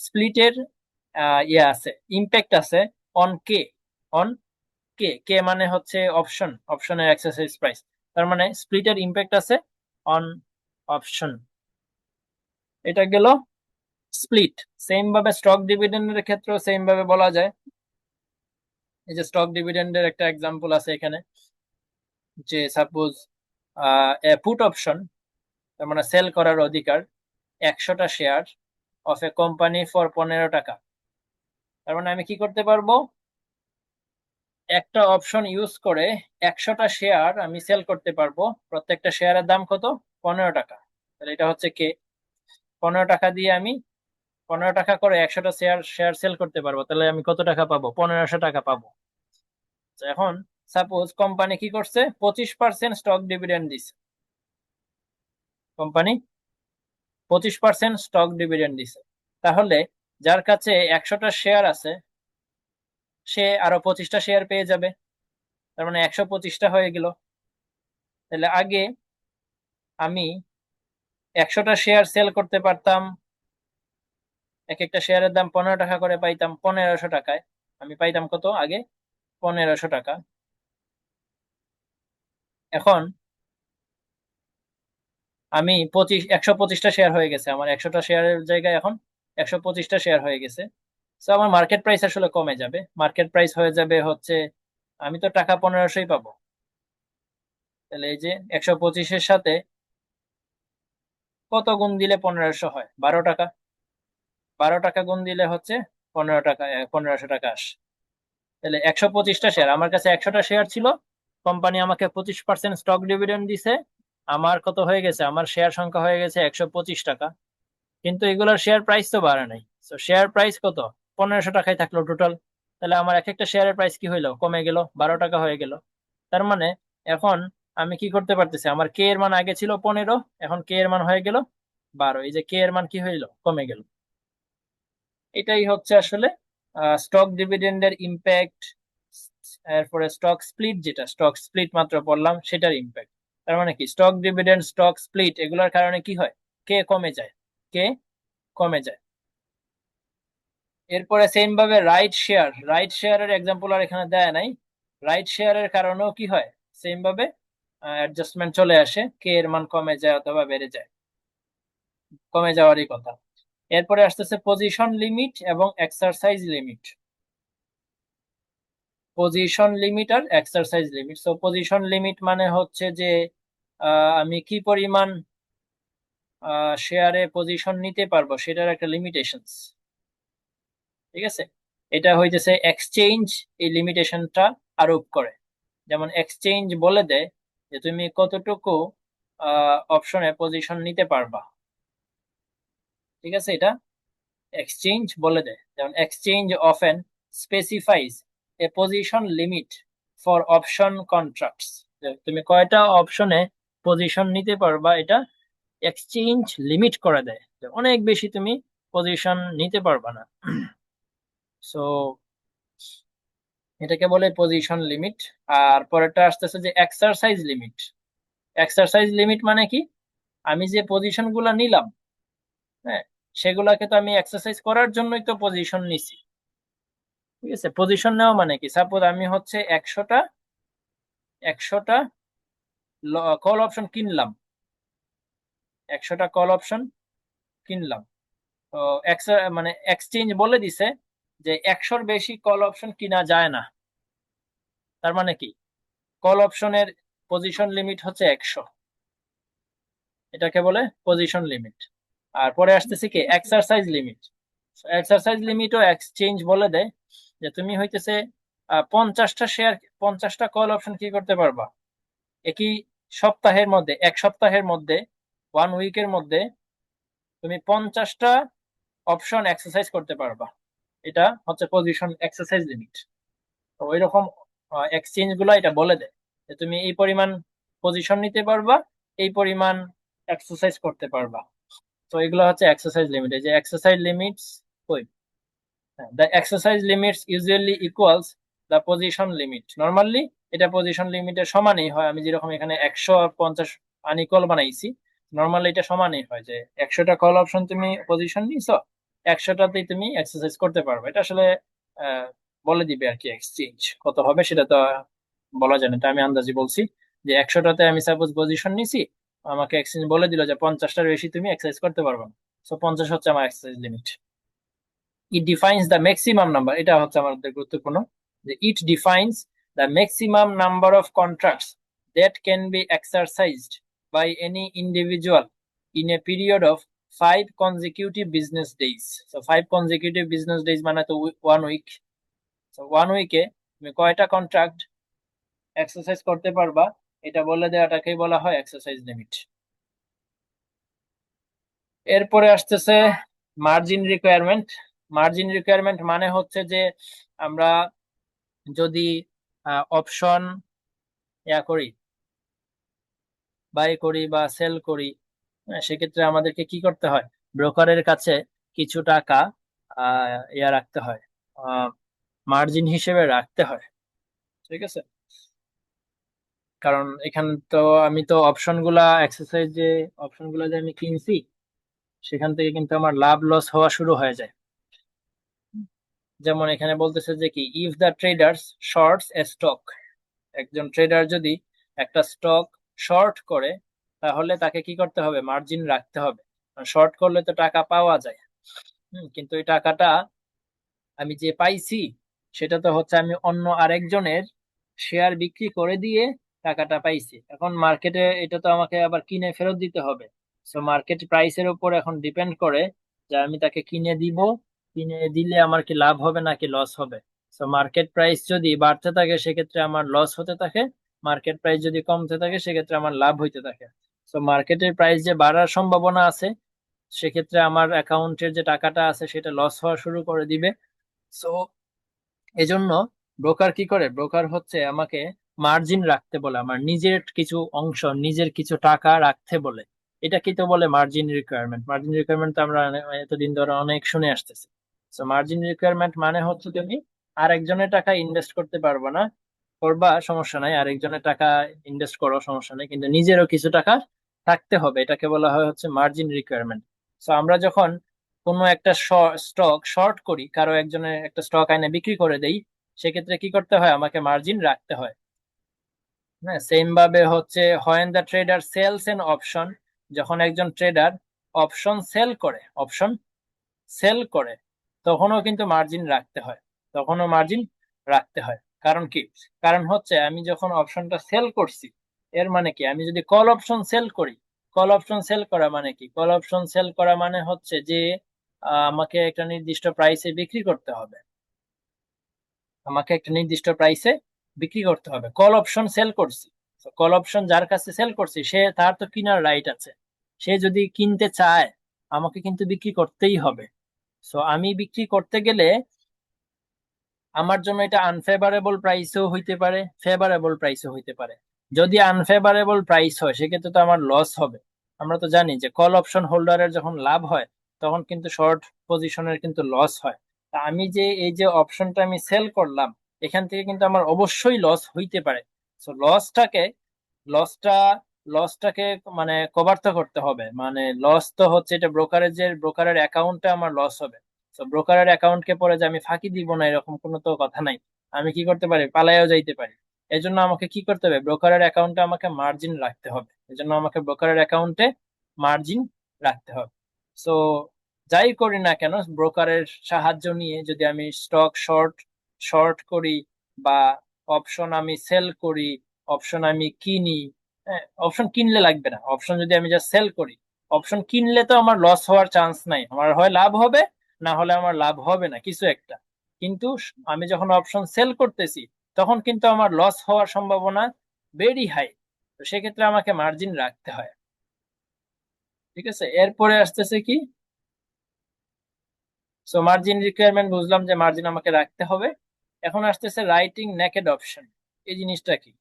স্প্লিটের ইয়ে আছে, ইম্প্যাক্ট আছে অন কে, অন কে। কে মানে হচ্ছে অপশনের এক্সারসাইজ প্রাইস। তার মানে স্প্লিটের ইম্প্যাক্ট আছে অন অপশন। এটা গেল স্প্লিট। সেম ভাবে স্টক ডিভিডেন্ডের ক্ষেত্রেও সেম ভাবে বলা যায়। এই যে স্টক ডিভিডেন্ডের একটা এক্সাম্পল আছে এখানে, যে সাপোজ পুট অপশন, তার মানে সেল করার অধিকার, 100টা share of a company for 15 টাকা। তার মানে আমি কি করতে পারবো? একটা অপশন ইউজ করে 100টা শেয়ার আমি সেল করতে পারবো। প্রত্যেকটা শেয়ারের দাম কত? 15 টাকা। তাহলে এটা হচ্ছে কে। 15 টাকা দিয়ে আমি 15 টাকা করে 100টা শেয়ার শেয়ার সেল করতে পারবো, তাহলে আমি কত টাকা পাবো? 1500 টাকা পাবো। তো এখন সাপোজ কোম্পানি কি করছে, 25% স্টক ডিভিডেন্ড দিছে। কোম্পানি 25% স্টক ডিভিডেন্ড দিছে, তাহলে যার কাছে 100টা শেয়ার আছে সে আরো 25টা শেয়ার পেয়ে যাবে, তার মানে 125টা হয়ে গেল। তাহলে আগে আমি 100টা শেয়ার সেল করতে পারতাম, এক একটা শেয়ারের দাম 15 টাকা করে পাইতাম, 1500 টাকায় আমি পাইতাম কত আগে? 1500 টাকা। এখন আমি 125টা শেয়ার হয়ে গেছে, আমার 100টা শেয়ারের জায়গায় এখন 125টা শেয়ার হয়ে গেছে। তো আমার মার্কেট প্রাইস আসলে কমে যাবে, মার্কেট প্রাইস হয়ে যাবে হচ্ছে, আমি তো টাকা 1500ই পাবো। তাহলে এই যে 125-এর সাথে কত গুণ দিলে 1500 হয়? 12 টাকা। 12 টাকা গুণ দিলে হচ্ছে 15 টাকা, 1500 টাকা আসে। তাহলে 125টা শেয়ার, আমার কাছে 100টা শেয়ার ছিল, কোম্পানি আমাকে 25% স্টক ডিভিডেন্ড দিছে, আমার কত হয়ে গেছে? আমার শেয়ার সংখ্যা হয়ে গেছে 125 টাকা। কিন্তু এগুলোর শেয়ার প্রাইস তো বাড়ে নাই, তো শেয়ার প্রাইস কত? 1500 টাকায় থাকলো টোটাল। তাহলে আমার এক একটা শেয়ারের প্রাইস কি হইলো? কমে গেল, 12 টাকা হয়ে গেল। তার মানে এখন আমি কি করতে পারতেছি, আমার কে এর মান আগে ছিল 15, এখন কে এর মান হয়ে গেল 12, এই যে কে এর মান কি হইলো? কমে গেল। এটাই হচ্ছে আসলে স্টক ডিভিডেন্ডের ইম্প্যাক্ট। এরপরে স্টক স্প্লিট, যেটা স্টক স্প্লিট মাত্র পড়লাম সেটার ইম্প্যাক্ট। তার মানে কি, স্টক ডিভিডেন্ড, স্টক স্প্লিট এগুলোর কারণে কি হয়? কে কমে যায়, কে কমে যায়। এরপরে সেম ভাবে রাইট শেয়ার, রাইট শেয়ারের এক্সাম্পল আর এখানে দেয় নাই। রাইট শেয়ারের কারণেও কি হয়? সেম ভাবে অ্যাডজাস্টমেন্ট চলে আসে, কে এর মান কমে যায় অথবা বেড়ে যায়, কমে যাওয়ারই কথা। এরপরে আসতেছে পজিশন লিমিট এবং এক্সারসাইজ লিমিট। পজিশন লিমিট আর exercise limit. So position limit মানে হচ্ছে যে আমি কি পরিমাণ শেয়ারে পজিশন নিতে পারবো সেটার একটা লিমিটেশনস। ঠিক আছে, এটা হইতেছে এক্সচেঞ্জ এই লিমিটেশনটা আরোপ করে। যেমন এক্সচেঞ্জ বলে দেয় যে তুমি কতটুকু অপশনে পজিশন নিতে পারবা। ঠিক আছে, এটা এক্সচেঞ্জ বলে দেয়। যেমন exchange often specifies a position limit for option contracts. তুমি কয়টা অপশনে পজিশন নিতে পারবা এটা এক্সচেঞ্জ লিমিট করে দেয়, যে অনেক বেশি তুমি পজিশন নিতে পারবা না। সো এটাকে বলে পজিশন লিমিট। আর পরেরটা আসতেছে যে এক্সারসাইজ লিমিট। এক্সারসাইজ লিমিট মানে কি, আমি যে পজিশন গুলা নিলাম, হ্যাঁ, সেগুলাকে তো আমি এক্সারসাইজ করার জন্যই তো পজিশন নিছি। ঠিক আছে, পজিশন নেওয়া মানে কি, সাপোজ আমি হচ্ছে 100টা কল অপশন কিনলাম, 100টা কল অপশন কিনলাম। তো মানে এক্সচেঞ্জ বলে দিছে যে 100-র বেশি কল অপশন কিনা যায় না। তার মানে কি, কল অপশনের পজিশন লিমিট হচ্ছে 100, এটাকে বলে পজিশন লিমিট। আর পরে আসতেছে কি এক্সারসাইজ লিমিট। এক্সারসাইজ লিমিটও এক্সচেঞ্জ বলে দেয় যে তুমি হইতেছে 50টা শেয়ার, 50টা কল অপশন কি করতে পারবা একই সপ্তাহের মধ্যে, এক সপ্তাহের মধ্যে, 1 উইকের মধ্যে তুমি 50টা অপশন এক্সারসাইজ করতে পারবা। এটা হচ্ছে পজিশন এক্সারসাইজ লিমিট। তো ওই রকম এক্সচেঞ্জ গুলো এটা বলে দেয় যে তুমি এই পরিমাণ পজিশন নিতে পারবা, এই পরিমাণ এক্সারসাইজ করতে পারবা। তো এগুলো হচ্ছে এক্সারসাইজ লিমিট। এই যে এক্সারসাইজ লিমিটস, কই, the exercise limits usually equals the position limit. Normally এটা পজিশন লিমিটের সমানই হয়। আমি যেরকম এখানে 150 আনইকুয়াল বানাইছি, নর্মালি এটা সমানই হয় যে 100টা কল অপশন তুমি পজিশন নিছো, 100টাতেই তুমি এক্সারসাইজ করতে পারবে। এটা আসলে বলে দিবে আর কি, এক্সচেঞ্জ কত হবে সেটা তো বলা যায় না, এটা আমি আন্দাজি বলছি যে 100টাতে আমি সাপোজ পজিশন নিছি, আমাকে এক্সচেঞ্জ বলে দিল যে 50টার বেশি তুমি এক্সারসাইজ করতে পারবে না। সো 50 হচ্ছে আমার exercise limit. It defines the maximum number, এটা হচ্ছে আমাদের গুরুত্বপূর্ণ, যে it defines the maximum number of contracts that can be exercised by any individual in a period of 5 consecutive business days। So 5 consecutive business days মানে তো 1 উইক। সো 1 উইকে তুমি কয়টা কন্ট্রাক্ট এক্সারসাইজ করতে পারবা, এটা বলে দেওয়াটাকেই বলা হয় এক্সারসাইজ লিমিট। এরপরে আসতেছে মার্জিন রিকোয়ারমেন্ট। মার্জিন রিকোয়ারমেন্ট মানে হচ্ছে যে আমরা যদি অপশন করি, বাই করি বা সেল করি, সেক্ষেত্রে আমাদেরকে কি করতে হয়, ব্রোকারের কাছে কিছু টাকা রাখতে হয়, মার্জিন হিসেবে রাখতে হয়। ঠিক আছে, কারণ এখানে তো আমি তো অপশন গুলা এক্সারসাইজ, যে অপশন গুলা যে আমি কিনছি, সেখান থেকে কিন্তু আমার লাভ লস হওয়া শুরু হয়ে যায়। যেমন এখানে বলতেছে যে কি, if the traders shorts a stock, একজন ট্রেডার যদি একটা স্টক শর্ট করে, তাহলে তাকে কি করতে হবে, মার্জিন রাখতে হবে। শর্ট করলে তো টাকা পাওয়া যায়, কিন্তু এই টাকাটা আমি যে পাইছি, সেটা তো হচ্ছে আমি অন্য আরেকজনের শেয়ার বিক্রি করে দিয়ে টাকাটা পাইছি। এখন মার্কেটে এটা তো আমাকে আবার কিনে ফেরত দিতে হবে। সো মার্কেট প্রাইসের উপর এখন ডিপেন্ড করে যে আমি তাকে কিনে দিব, কিনে দিলে আমার কি লাভ হবে নাকি লস হবে। সো মার্কেট প্রাইস যদি বাড়তে থাকে সেক্ষেত্রে আমার লস হতে থাকে, মার্কেট প্রাইস যদি কমতে থাকে সেক্ষেত্রে আমার লাভ হইতে থাকে। সো মার্কেটের প্রাইস যে বাড়ার সম্ভাবনা আছে, সেক্ষেত্রে আমার অ্যাকাউন্টের যে টাকাটা আছে সেটা লস হওয়া শুরু করে দিবে। সো এজন্য ব্রোকার কি করে, ব্রোকার হচ্ছে আমাকে মার্জিন রাখতে বলে, আমার নিজের কিছু অংশ, নিজের কিছু টাকা রাখতে বলে। এটা কি তো বলে মার্জিন রিকোয়ারমেন্ট। মার্জিন রিকোয়ারমেন্ট তো আমরা এতদিন ধরে অনেক শুনে আসতেছি। তো মার্জিন রিকোয়ারমেন্ট মানে হচ্ছে তুমি আরেকজনের টাকা ইনভেস্ট করতে পারবে না, করবা সমস্যা নাই, আরেকজনের টাকা ইনভেস্ট করো সমস্যা নাই, কিন্তু নিজেরও কিছু টাকা থাকতে হবে, এটাকে বলা হয় হচ্ছে মার্জিন রিকোয়ারমেন্ট। তো আমরা যখন কোনো একটা স্টক শর্ট করি, কারো একজনের একটা স্টক আইনে বিক্রি করে দেই, সেক্ষেত্রে কি করতে হয়, আমাকে মার্জিন রাখতে হয়। হ্যাঁ, সেম ভাবে হচ্ছে when the trader sells an option, যখন একজন ট্রেডার অপশন সেল করে, অপশন সেল করে, তখনও কিন্তু মার্জিন রাখতে হয়, তখনও মার্জিন রাখতে হয়। কারণ কি, কারণ হচ্ছে আমি যখন অপশনটা সেল করছি, এর মানে কি, আমি যদি কল অপশন সেল করি, কল অপশন সেল করা মানে কি, কল অপশন সেল করা মানে হচ্ছে যে আমাকে একটা নির্দিষ্ট প্রাইসে বিক্রি করতে হবে, আমাকে একটা নির্দিষ্ট প্রাইসে বিক্রি করতে হবে। কল অপশন সেল করছি, কল অপশন যার কাছে সেল করছি, সে তার তো কিনার রাইট আছে, সে যদি কিনতে চায় আমাকে কিন্তু বিক্রি করতেই হবে। সো আমি বিক্রি করতে গেলে আমার জন্য এটা আনফেভারেবল প্রাইসও হইতে পারে, ফেভারেবল প্রাইসও হইতে পারে। যদি আনফেভারেবল প্রাইস হয় সেক্ষেত্রে তো আমার লস হবে। আমরা তো জানি যে কল অপশন হোল্ডারের যখন লাভ হয়, তখন কিন্তু শর্ট পজিশনের কিন্তু লস হয়। তা আমি যে এই যে অপশনটা আমি সেল করলাম, এখান থেকে কিন্তু আমার অবশ্যই লস হইতে পারে। তো লসটা লসটাকে মানে কভার তো করতে হবে, মানে লস তো হচ্ছে এটা ব্রোকারের, যে ব্রোকারের অ্যাকাউন্টে আমার লস হবে। তো ব্রোকারের অ্যাকাউন্টকে পরে যে আমি ফাঁকি দিব না এরকম কোনো তো কথা নাই, আমি কি করতে পারি, পালাইও যাইতে পারি। এজন্য আমাকে কি করতে হবে, ব্রোকারের অ্যাকাউন্টে আমাকে মার্জিন রাখতে হবে, এজন্য আমাকে ব্রোকারের অ্যাকাউন্টে মার্জিন রাখতে হবে। সো যাই করি না কেন, ব্রোকারের সাহায্য নিয়ে যদি আমি স্টক শর্ট শর্ট করি, বা অপশন আমি সেল করি, অপশন আমি কিনি, হ্যাঁ, অপশন কিনলে লাগবে না, অপশন যদি আমি যা সেল করি, অপশন কিনলে তো আমার লস হওয়ার চান্স নাই, আমার হয় লাভ হবে, না হলে আমার লাভ হবে না কিছু একটা। কিন্তু আমি যখন অপশন সেল করতেছি, তখন কিন্তু আমার লস হওয়ার সম্ভাবনা ভেরি হাই। তো সেক্ষেত্রে আমাকে মার্জিন রাখতে হয়। ঠিক আছে, এরপরে আসতেছে কি, সো মার্জিন রিকোয়ারমেন্ট বুঝলাম যে মার্জিন আমাকে রাখতে হবে। এখন আসতেছে রাইটিং নেকেড অপশন। এই জিনিসটা কি,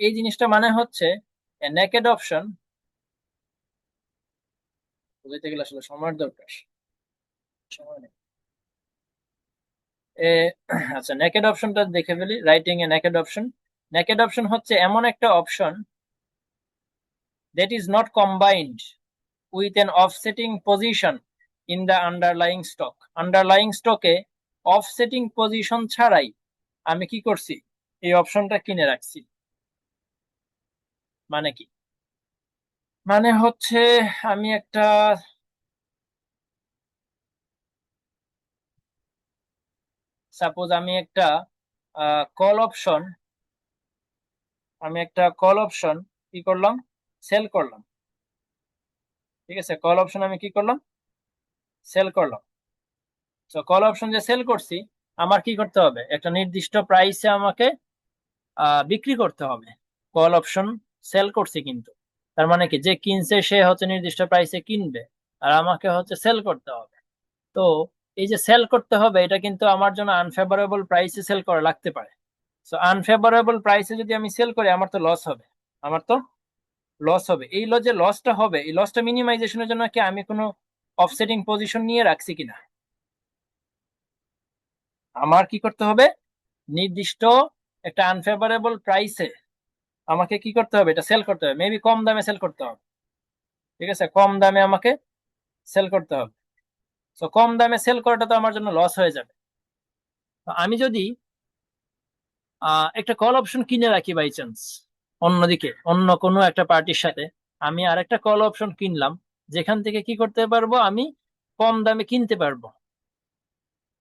এই জিনিসটা মানে হচ্ছে নেকেড অপশন বুঝতে গেলে আসলে সময়ের দরকার, সময় নেই। এ, আচ্ছা, নেকেড অপশনটা দেখে ফেলি। Writing a naked option, naked option হচ্ছে এমন একটা option that is not combined with an offsetting position in the underlying stock. Underlying স্টকে অফসেটিং পজিশন ছাড়াই আমি কি করছি, এই অপশনটা কিনে রাখছি। মানে কি, মানে হচ্ছে আমি একটা, সাপোজ আমি একটা কল অপশন, আমি একটা কল অপশন কি করলাম, সেল করলাম। ঠিক আছে, কল অপশন আমি কি করলাম, সেল করলাম। তো কল অপশন যে সেল করছি, আমার কি করতে হবে, একটা নির্দিষ্ট প্রাইসে আমাকে বিক্রি করতে হবে। কল অপশন সেল করছি কিন্তু, তার মানে কি, যে কিনছে সে হচ্ছে নির্দিষ্ট প্রাইসে কিনবে, আর আমাকে হচ্ছে সেল করতে হবে। তো এই যে সেল করতে হবে, এটা কিন্তু আমার জন্য আনফেভারেবল প্রাইসে সেল করা লাগতে পারে। তো আনফেভারেবল প্রাইসে যদি আমি সেল করি, আমার তো লস হবে। আমার তো লস হবে। এই যে লসটা হবে, এই লসটা মিনিমাইজেশনের জন্য কি আমি কোনো অফসেটিং পজিশন নিয়ে রাখছি কিনা? আমার কি করতে হবে, নির্দিষ্ট একটা আনফেভারেবল প্রাইসে আমাকে কি করতে হবে, এটা সেল করতে হবে। মেবি কম দামে সেল করতে হবে। ঠিক আছে, কম দামে আমাকে সেল করতে হবে। তো কম দামে সেল করাটা তো আমার জন্য লস হয়ে যাবে। তো আমি যদি একটা কল অপশন কিনে রাখি বাই চান্স, অন্যদিকে অন্য কোনো একটা পার্টির সাথে আমি আরেকটা কল অপশন কিনলাম, যেখান থেকে কি করতে পারবো, আমি কম দামে কিনতে পারবো।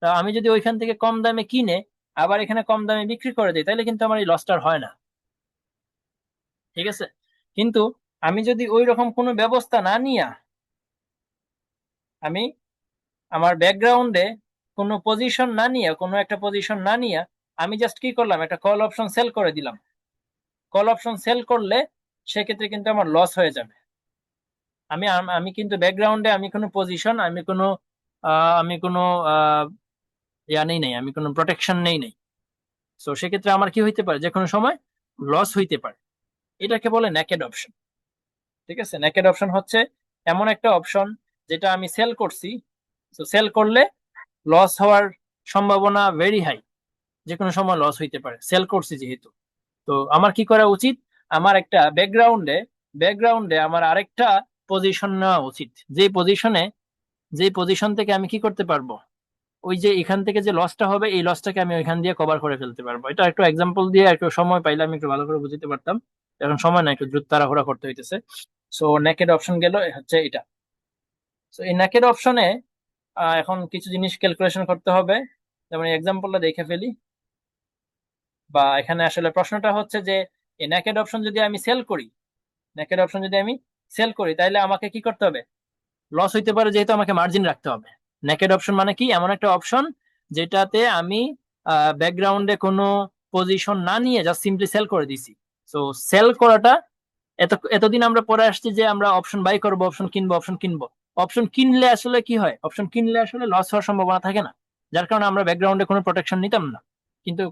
তা আমি যদি ওইখান থেকে কম দামে কিনে আবার এখানে কম দামে বিক্রি করে দিই, তাহলে কিন্তু আমার এই লসটার হয় না। ঠিক আছে, কিন্তু আমি যদি ওই রকম কোনো ব্যবস্থা না নিয়া, আমি আমার ব্যাকগ্রাউন্ডে কোনো পজিশন না নিয়ে, কোনো একটা পজিশন না নিয়ে আমি জাস্ট কি করলাম, একটা কল অপশন সেল করে দিলাম। কল অপশন সেল করলে সেক্ষেত্রে কিন্তু আমার লস হয়ে যাবে। আমি আমি কিন্তু ব্যাকগ্রাউন্ডে আমি কোনো পজিশন, আমি কোনো আহ ইয়া নেই নাই, আমি কোনো প্রোটেকশন নেই নাই। তো সেক্ষেত্রে আমার কি হইতে পারে, যে কোনো সময় লস হইতে পারে। এটাকে বলে নেকেড অপশন। ঠিক আছে, নেকেড অপশন হচ্ছে এমন একটা অপশন যেটা আমি সেল করছি। তো সেল করলে লস হওয়ার সম্ভাবনা ভেরি হাই, যে কোনো সময় লস হইতে পারে সেল করছি যেহেতু। তো আমার কি করা উচিত, আমার একটা ব্যাকগ্রাউন্ডে আমার আরেকটা পজিশন নেওয়া উচিত, যে পজিশন থেকে আমি কি করতে পারবো, ওই যে এখান থেকে যে লসটা হবে, এই লসটাকে আমি ওইখান দিয়ে কভার করে ফেলতে পারবো। এটা একটু এক্সাম্পল দিয়ে একটু সময় পাইলে আমি একটু ভালো করে বুঝতে পারতাম। এখন সময় না, একটু দ্রুত তাড়াহুড়া করতে হইতেছে। সো নেকেড অপশন গেল হচ্ছে এটা। তো এই নেকেড অপশনে এখন কিছু জিনিস ক্যালকুলেশন করতে হবে। যেমন এক্সাম্পলটা দেখে ফেলি। বা এখানে আসলে প্রশ্নটা হচ্ছে যে এই নেকেড অপশন যদি আমি সেল করি, নেকেড অপশন যদি আমি সেল করি, তাহলে আমাকে কি করতে হবে, লস হইতে পারে, যেহেতু আমাকে মার্জিন রাখতে হবে। নেকেড অপশন মানে কি, এমন একটা অপশন যেটাতে আমি ব্যাকগ্রাউন্ডে কোনো পজিশন না নিয়ে জাস্ট সিম্পলি সেল করে দিছি। তো সেল করাটা, এতদিন আমরা পড়ে আসছি যে আমরা অপশন বাই করবো, অপশন কিনবো। অপশন কিনলে আসলে কি হয়, অপশন কিনলে আসলে লস হওয়ার সম্ভাবনা থাকে না, যার কারণে আমরা ব্যাকগ্রাউন্ডে কোনো প্রোটেকশন নিতাম না। কিন্তু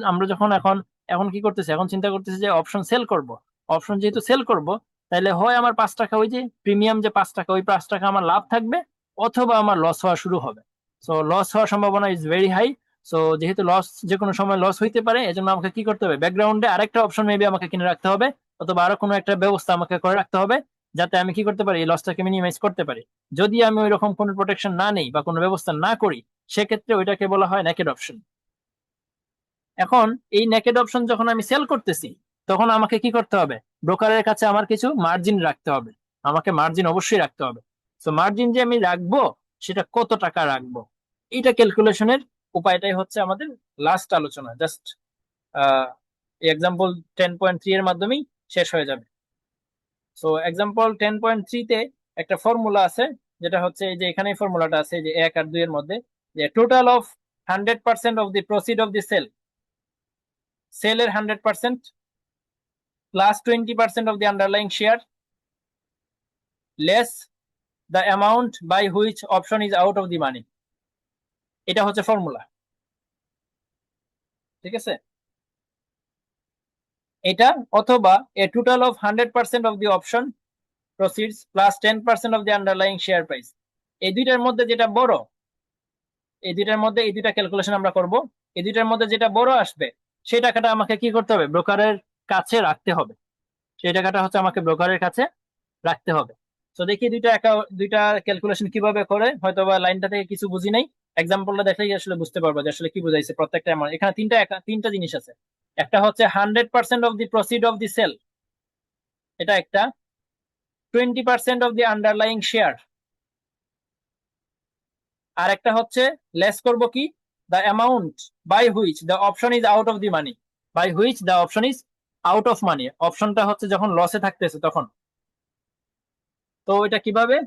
আমরা যখন এখন এখন কি করতেছি, এখন চিন্তা করতেছি যে অপশন সেল করব। অপশন যেহেতু সেল করব, তাহলে হয় আমার 5 টাকা, ওই যে প্রিমিয়াম যে 5 টাকা, ওই 5 টাকা আমার লাভ থাকবে, অথবা আমার লস হওয়া শুরু হবে। সো লস হওয়ার সম্ভাবনা ইজ ভেরি হাই। সো যেহেতু লস, যে কোনো সময় লস হইতে পারে, এজন্য আমাকে কি করতে হবে, ব্যাকগ্রাউন্ডে আরেকটা অপশন মেবি আমাকে কিনে রাখতে হবে, অথবা আরো কোনো একটা ব্যবস্থা আমাকে করে রাখতে হবে, যাতে আমি কি করতে পারি, এই লসটাকে মিনিমাইজ করতে পারি। যদি আমি ওই রকম কোনো প্রোটেকশন না নেই বা কোনো ব্যবস্থা না করি, সেক্ষেত্রে ওইটাকে বলা হয় নেকেড অপশন। এখন এই নেকেড অপশন যখন আমি সেল করতেছি, তখন আমাকে কি করতে হবে, ব্রোকারের কাছে আমার কিছু মার্জিন রাখতে হবে। আমাকে মার্জিন অবশ্যই রাখতে হবে। তো মার্জিন যে আমি রাখবো, সেটা কত টাকা রাখবো, এইটা ক্যালকুলেশনের উপায়টাই হচ্ছে আমাদের লাস্ট আলোচনা। জাস্ট আহ এক্সাম্পল 10.3 এর মাধ্যমেই শেষ হয়ে যাবে। সো এক্সাম্পল 10.3-তে একটা ফর্মুলা আছে, যেটা হচ্ছে এই যে এখানে ফর্মুলাটা আছে, যে 1 আর 2 এর মধ্যে, যে total of 100% of the proceed of the সেলের 100% plus 20% of the underlying share less the amount by which option is out of the money. এটা হচ্ছে ফর্মুলা। ঠিক আছে, এটা অথবা a total of 100% of the option proceeds plus 10% of the underlying share price. এই দুইটার মধ্যে যেটা বড়, এই দুইটার মধ্যে এই দুইটা ক্যালকুলেশন আমরা করব। এই দুইটার মধ্যে যেটা বড় আসবে, সেই টাকাটা আমাকে কি করতে হবে, ব্রোকারের কাছে রাখতে হবে। সেই টাকাটা হচ্ছে আমাকে ব্রোকারের কাছে রাখতে হবে। তো দেখি দুইটা ক্যালকুলেশন কিভাবে করে, হয়তো বা লাইনটা থেকে কিছু বুঝি নাই, এক্সাম্পলটা দেখলেই আসলে বুঝতে পারবো যে আসলে কি বুঝাইছে প্রত্যেকটা অ্যামাউন্ট। এখানে তিনটা জিনিস আছে। একটা হচ্ছে 100% of the proceed of the sale, এটা একটা। 20% অফ দি আন্ডারলাইং শেয়ার, আর একটা হচ্ছে লেস করব কি, the amount by which the option is out of the money. By which the option is out of money, অপশনটা হচ্ছে যখন লসে থাকতেছে তখন। তো এটা কিভাবে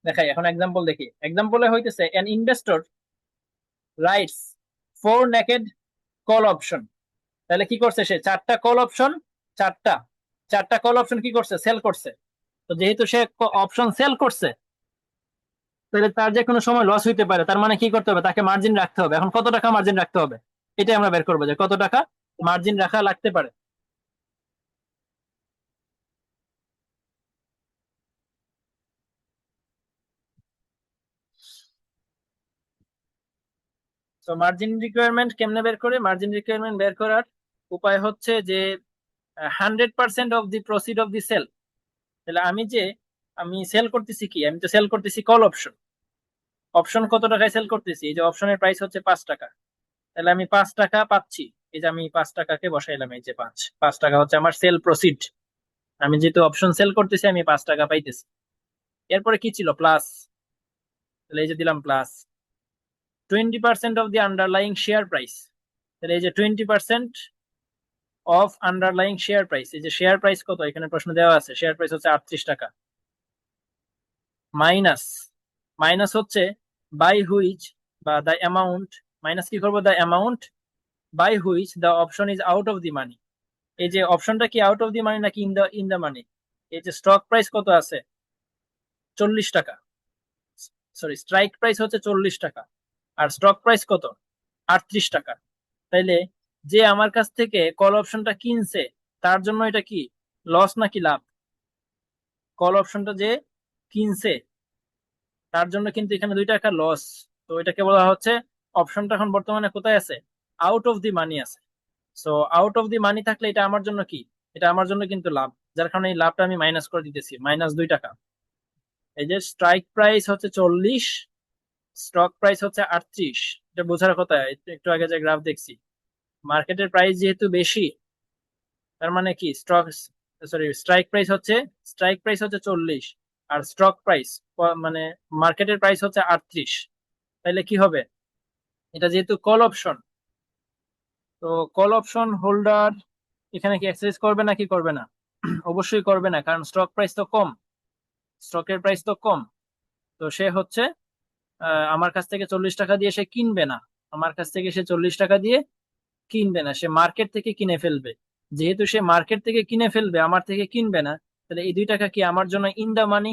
দেখাই, এখন এক্সাম্পল দেখি। এক্সাম্পলে হইতেছে N investor rights 4 naked call option. তাহলে কি করছে, সে 4টা কল অপশন চারটা চারটা কল অপশন কি করছে, সেল করছে। তো যেহেতু সে অপশন সেল করছে, তাহলে তার যে কোনো সময় লস হইতে পারে, তার মানে কি করতে হবে, তাকে মার্জিন রাখতে হবে। এখন কত টাকা মার্জিন রাখতে হবে, এটাই আমরা বের করবো যে কত টাকা মার্জিন রাখা লাগতে পারে। তো মার্জিন রিকোয়ারমেন্ট কেমনে বের করে, মার্জিন রিকোয়ারমেন্ট বের করার উপায় হচ্ছে যে 100% of the proceed of the sale. তাহলে আমি সেল করতেছি কি, আমি তো সেল করতেছি কল অপশন। অপশন কত টাকায় সেল করতেছি, এই যে অপশনের প্রাইস হচ্ছে 5 টাকা। তাহলে আমি 5 টাকা পাচ্ছি। এই যে আমি 5 টাকাকে বসাইলাম, এই যে 5 5 টাকা হচ্ছে আমার সেল প্রসিড। আমি যেহেতু অপশন সেল করতেছি, আমি 5 টাকা পাইতেছি। এরপরে কি ছিল, প্লাস। তাহলে এই যে দিলাম plus 20% of the underlying share price. তাহলে এই যে 20% অফ আন্ডারলাইং শেয়ার প্রাইস, এই যে শেয়ার প্রাইস কত এখানে প্রশ্ন দেওয়া আছে, শেয়ার প্রাইস হচ্ছে 38 টাকা। মাইনাস, মাইনাস হচ্ছে বাই হুইচ বা দ্য অ্যামাউন্ট, মাইনাস কি করবো, the amount by which the option is out of the money. এই যে অপশনটা কি আউট অফ দি মানি নাকি ইন দা মানি। এই যে স্টক প্রাইস কত আছে, 40 টাকা। সরি, স্ট্রাইক প্রাইস হচ্ছে 40 টাকা, আর স্টক প্রাইস কত, 38 টাকা। তাইলে যে আমার কাছ থেকে কল অপশনটা কিনছে, তার জন্য এটা কি লস নাকি লাভ? কল অপশনটা যে কিনছে, তার জন্য কিন্তু এখানে 2 টাকা লস। তো এটাকে বলা হচ্ছে, অপশনটা এখন বর্তমানে কোথায় আছে, আউট অফ দি মানি আছে। সো আউট অফ দি মানি থাকলে এটা আমার জন্য কি, এটা আমার জন্য কিন্তু লাভ। যার কারণে এই লাভটা আমি মাইনাস করে দিতেছি, -2 টাকা। এই যে স্ট্রাইক প্রাইস হচ্ছে 40, স্টক প্রাইস হচ্ছে 38। এটা বোঝার কথা, একটু আগে যে গ্রাফ দেখছি, মার্কেটের প্রাইস যেহেতু বেশি, তার মানে কি স্টক, সরি, স্ট্রাইক প্রাইস হচ্ছে 40, আর স্টক প্রাইস মানে মার্কেটের প্রাইস হচ্ছে 38। তাইলে কি হবে, এটা যেহেতু কল অপশন, তো কল অপশন হোল্ডার এখানে কি এক্সারসাইজ করবে নাকি করবে না? অবশ্যই করবে না, কারণ স্টক প্রাইস তো কম, স্টকের প্রাইস তো কম। তো সে হচ্ছে আমার কাছ থেকে 40 টাকা দিয়ে সে কিনবে না, আমার কাছ থেকে সে 40 টাকা দিয়ে কিনবে না, সে মার্কেট থেকে কিনে ফেলবে। যেহেতু সে মার্কেট থেকে কিনে ফেলবে, আমার থেকে কিনবে না, তাহলে এই 2 টাকা কি আমার জন্য ইন দা মানি।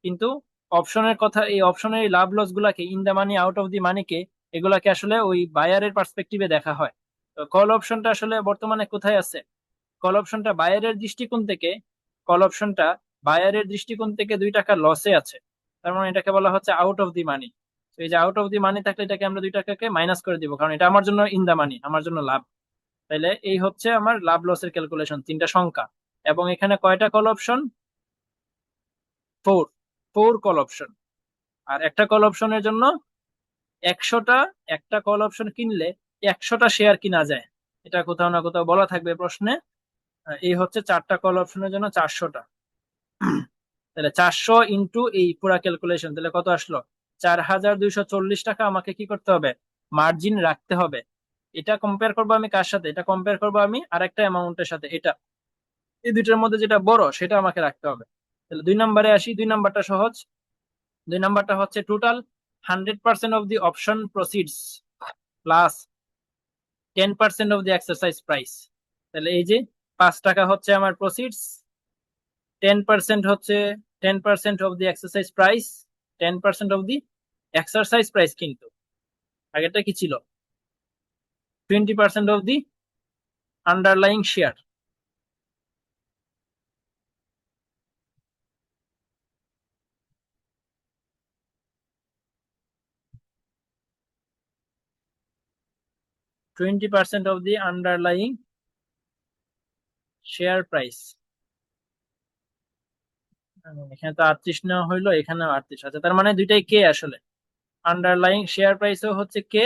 কিন্তু অপশনের কথা, এই অপশনের এই লাভ লস গুলাকে, in the money out of the মানিকে, এগুলাকে আসলে ওই বায়ারের পার্সপেক্টিভে দেখা হয়। তো কল অপশনটা আসলে বর্তমানে কোথায় আছে, কল অপশনটা বায়ারের দৃষ্টিকোণ থেকে, কল অপশনটা বায়ারের দৃষ্টিকোণ থেকে 2 টাকা লসে আছে। তার মানে এটাকে বলা হচ্ছে আউট অফ দি মানি। তো এই যে আউট অফ দি মানি থাকলে এটাকে আমরা 2 টাকাকে মাইনাস করে দিব, কারণ এটা আমার জন্য ইন দা মানি, আমার জন্য লাভ। তাইলে এই হচ্ছে আমার লাভ লসের ক্যালকুলেশন, 3টা সংখ্যা। এবং এখানে কয়টা কল অপশন, 4, 4 কল অপশন। আর একটা কল অপশনের জন্য 100টা, একটা কল অপশন কিনলে 100টা শেয়ার কিনা যায়, এটা কোথাও না কোথাও বলা থাকবে প্রশ্নে। এই হচ্ছে 4টা কল অপশনের জন্য 400টা। তাহলে 400 ইন্টু এই পুরা ক্যালকুলেশন, তাহলে কত আসলো, 4240 টাকা আমাকে কি করতে হবে, মার্জিন রাখতে হবে। এটা কম্পেয়ার করবো আমি কার সাথে, এটা কম্পেয়ার করবো আমি আরেকটা অ্যামাউন্টের সাথে, এটা। এই দুইটার মধ্যে যেটা বড় সেটা আমাকে রাখতে হবে। তাহলে 2 নম্বরে আসি, 2 নম্বরটা সহজ। 2 নম্বরটা হচ্ছে total 100% of the option proceeds plus 10% of the exercise price. তাহলে এই যে 5 টাকা হচ্ছে আমার প্রসিডস, 10% হচ্ছে 10% of the exercise price, 10% of the exercise price, কিন্তু আগেরটা কি ছিল, 20% of the underlying share. 20% of the underlying share price. এখানে তো 38 নেওয়া হইলো, এখানেও 38 আছে, তার মানে দুইটাই কে আসলে, আন্ডারলাইং শেয়ার প্রাইসও হচ্ছে কে,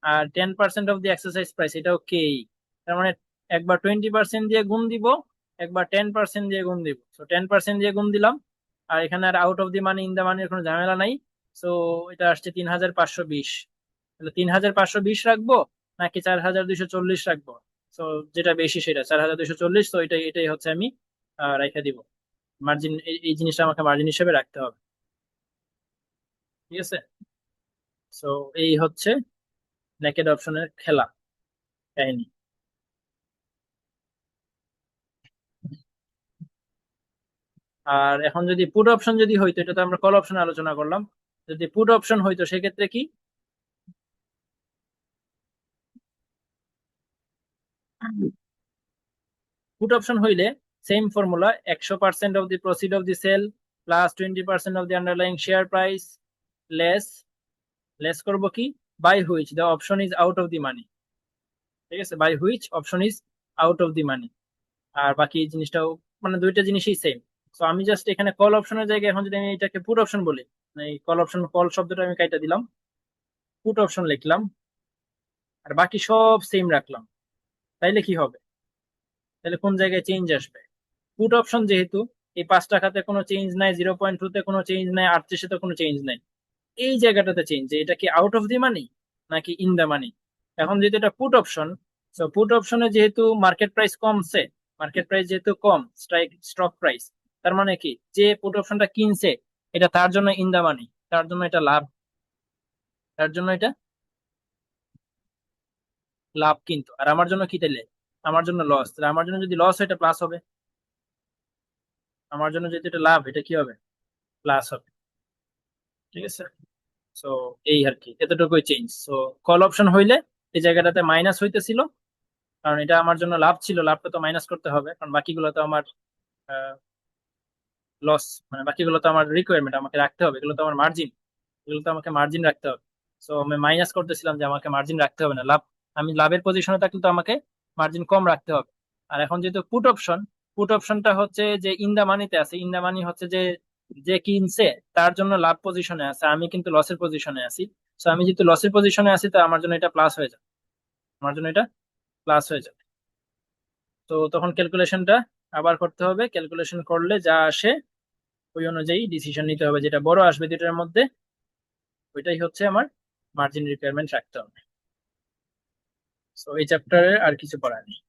আর 10% অফ দি এক্সারসাইজ প্রাইস এটাও কেই। তার মানে একবার 20% দিয়ে গুণ দিব, একবার 10% দিয়ে গুণ দিব। তো 10% দিয়ে গুণ দিলাম, আর এখানে আর out of the money in the মানির কোনো ঝামেলা নাই। সো এটা আসছে 3520। তাহলে 3520 রাখবো নাকি 4240 রাখবো? তো যেটা বেশি সেটা 4240, তো এটাই এটাই হচ্ছে আমি রেখে দিব। মার্জিন, এই জিনিসটা আমাকে মার্জিন হিসেবে রাখতে হবে। ঠিক আছে। সো এই হচ্ছে নেকেড অপশনের খেলা কাহিনী। আর এখন যদি পুট অপশন যদি হইতো, এটা তো আমরা কল অপশন আলোচনা করলাম, যদি পুট অপশন হইতো সেক্ষেত্রে কি, পুট অপশন হইলে same formula, 100% of the proceed of the sale plus 20% of the underlying share price less, less করব কি, by which the option is out of the money. ঠিক আছে, by which option is out of the money. আর বাকি জিনিসটাও মানে দুইটা জিনিসই সেম। তো আমি জাস্ট এখানে কল অপশনের জায়গায় এখন যদি আমি এটাকে পুট অপশন বলি, এই কল অপশন, কল শব্দটা আমি কাইটা দিলাম, পুট অপশন লিখলাম, আর বাকি সব সেম রাখলাম, তাইলে কি হবে, তাহলে কোন জায়গায় চেঞ্জ আসবে? পুট অপশন যেহেতু, এই 5 টাকাতে কোনো চেঞ্জ নাই, 0.2 তে কোনো চেঞ্জ নাই, 38-এ তো কোনো চেঞ্জ নাই, এই জায়গাটাতে চেঞ্জ, এটা কি আউট অফ দি মানি নাকি ইন দা মানি? এখন যেহেতু এটা পুট অপশন, তো পুট অপশনে যেহেতু মার্কেট প্রাইস কমছে, মার্কেট প্রাইস যেহেতু কম, স্ট্রাইক স্টক প্রাইস, তার মানে কি, যে পুট অপশনটা কিনছে এটা তার জন্য ইন দা মানি, তার জন্য এটা লাভ, তার জন্য এটা লাভ, কিন্তু আর আমার জন্য কি তাইলে, আমার জন্য লস। তাহলে আমার জন্য যদি লস হয় এটা প্লাস হবে, আমার জন্য যদি এটা লাভ এটা কি হবে, প্লাস হবে। ঠিক আছে, সো এই আর কি, এতটুকুই চেঞ্জ। সো কল অপশন হইলে এই জায়গাটাতে মাইনাস হইতেছিল, কারণ এটা আমার জন্য লাভ ছিল, লাভটা তো মাইনাস করতে হবে, কারণ বাকিগুলো তো আমার লস, মানে বাকিগুলো তো আমার রিকোয়ারমেন্ট, আমাকে রাখতে হবে, এগুলো তো আমার মার্জিন, এগুলো তো আমাকে মার্জিন রাখতে হবে। সো আমি মাইনাস করতেছিলাম যে আমাকে মার্জিন রাখতে হবে না, লাভ, আমি লাভের পজিশনে থাকলে তো আমাকে মার্জিন কম রাখতে হবে। আর এখন যেহেতু পুট অপশন, পুট অপশনটা হচ্ছে যে ইন দা মানিতে আছে, ইন দা মানি হচ্ছে যে যে কিনছে তার জন্য লাভ পজিশনে আছে, আমি কিন্তু লসের পজিশনে আছি। সো আমি যেহেতু লসের পজিশনে আছি, তো আমার জন্য এটা প্লাস হয়ে যাবে, আমার জন্য এটা প্লাস হয়ে যাবে। তো তখন ক্যালকুলেশনটা আবার করতে হবে, ক্যালকুলেশন করলে যা আসে ওই অনুযায়ী ডিসিশন নিতে হবে, যেটা বড় আসবে দুটার মধ্যে ওইটাই হচ্ছে আমার মার্জিন রিকোয়ারমেন্ট রাখতে হবে। তো এই চ্যাপ্টারে আর কিছু পড়ার নেই।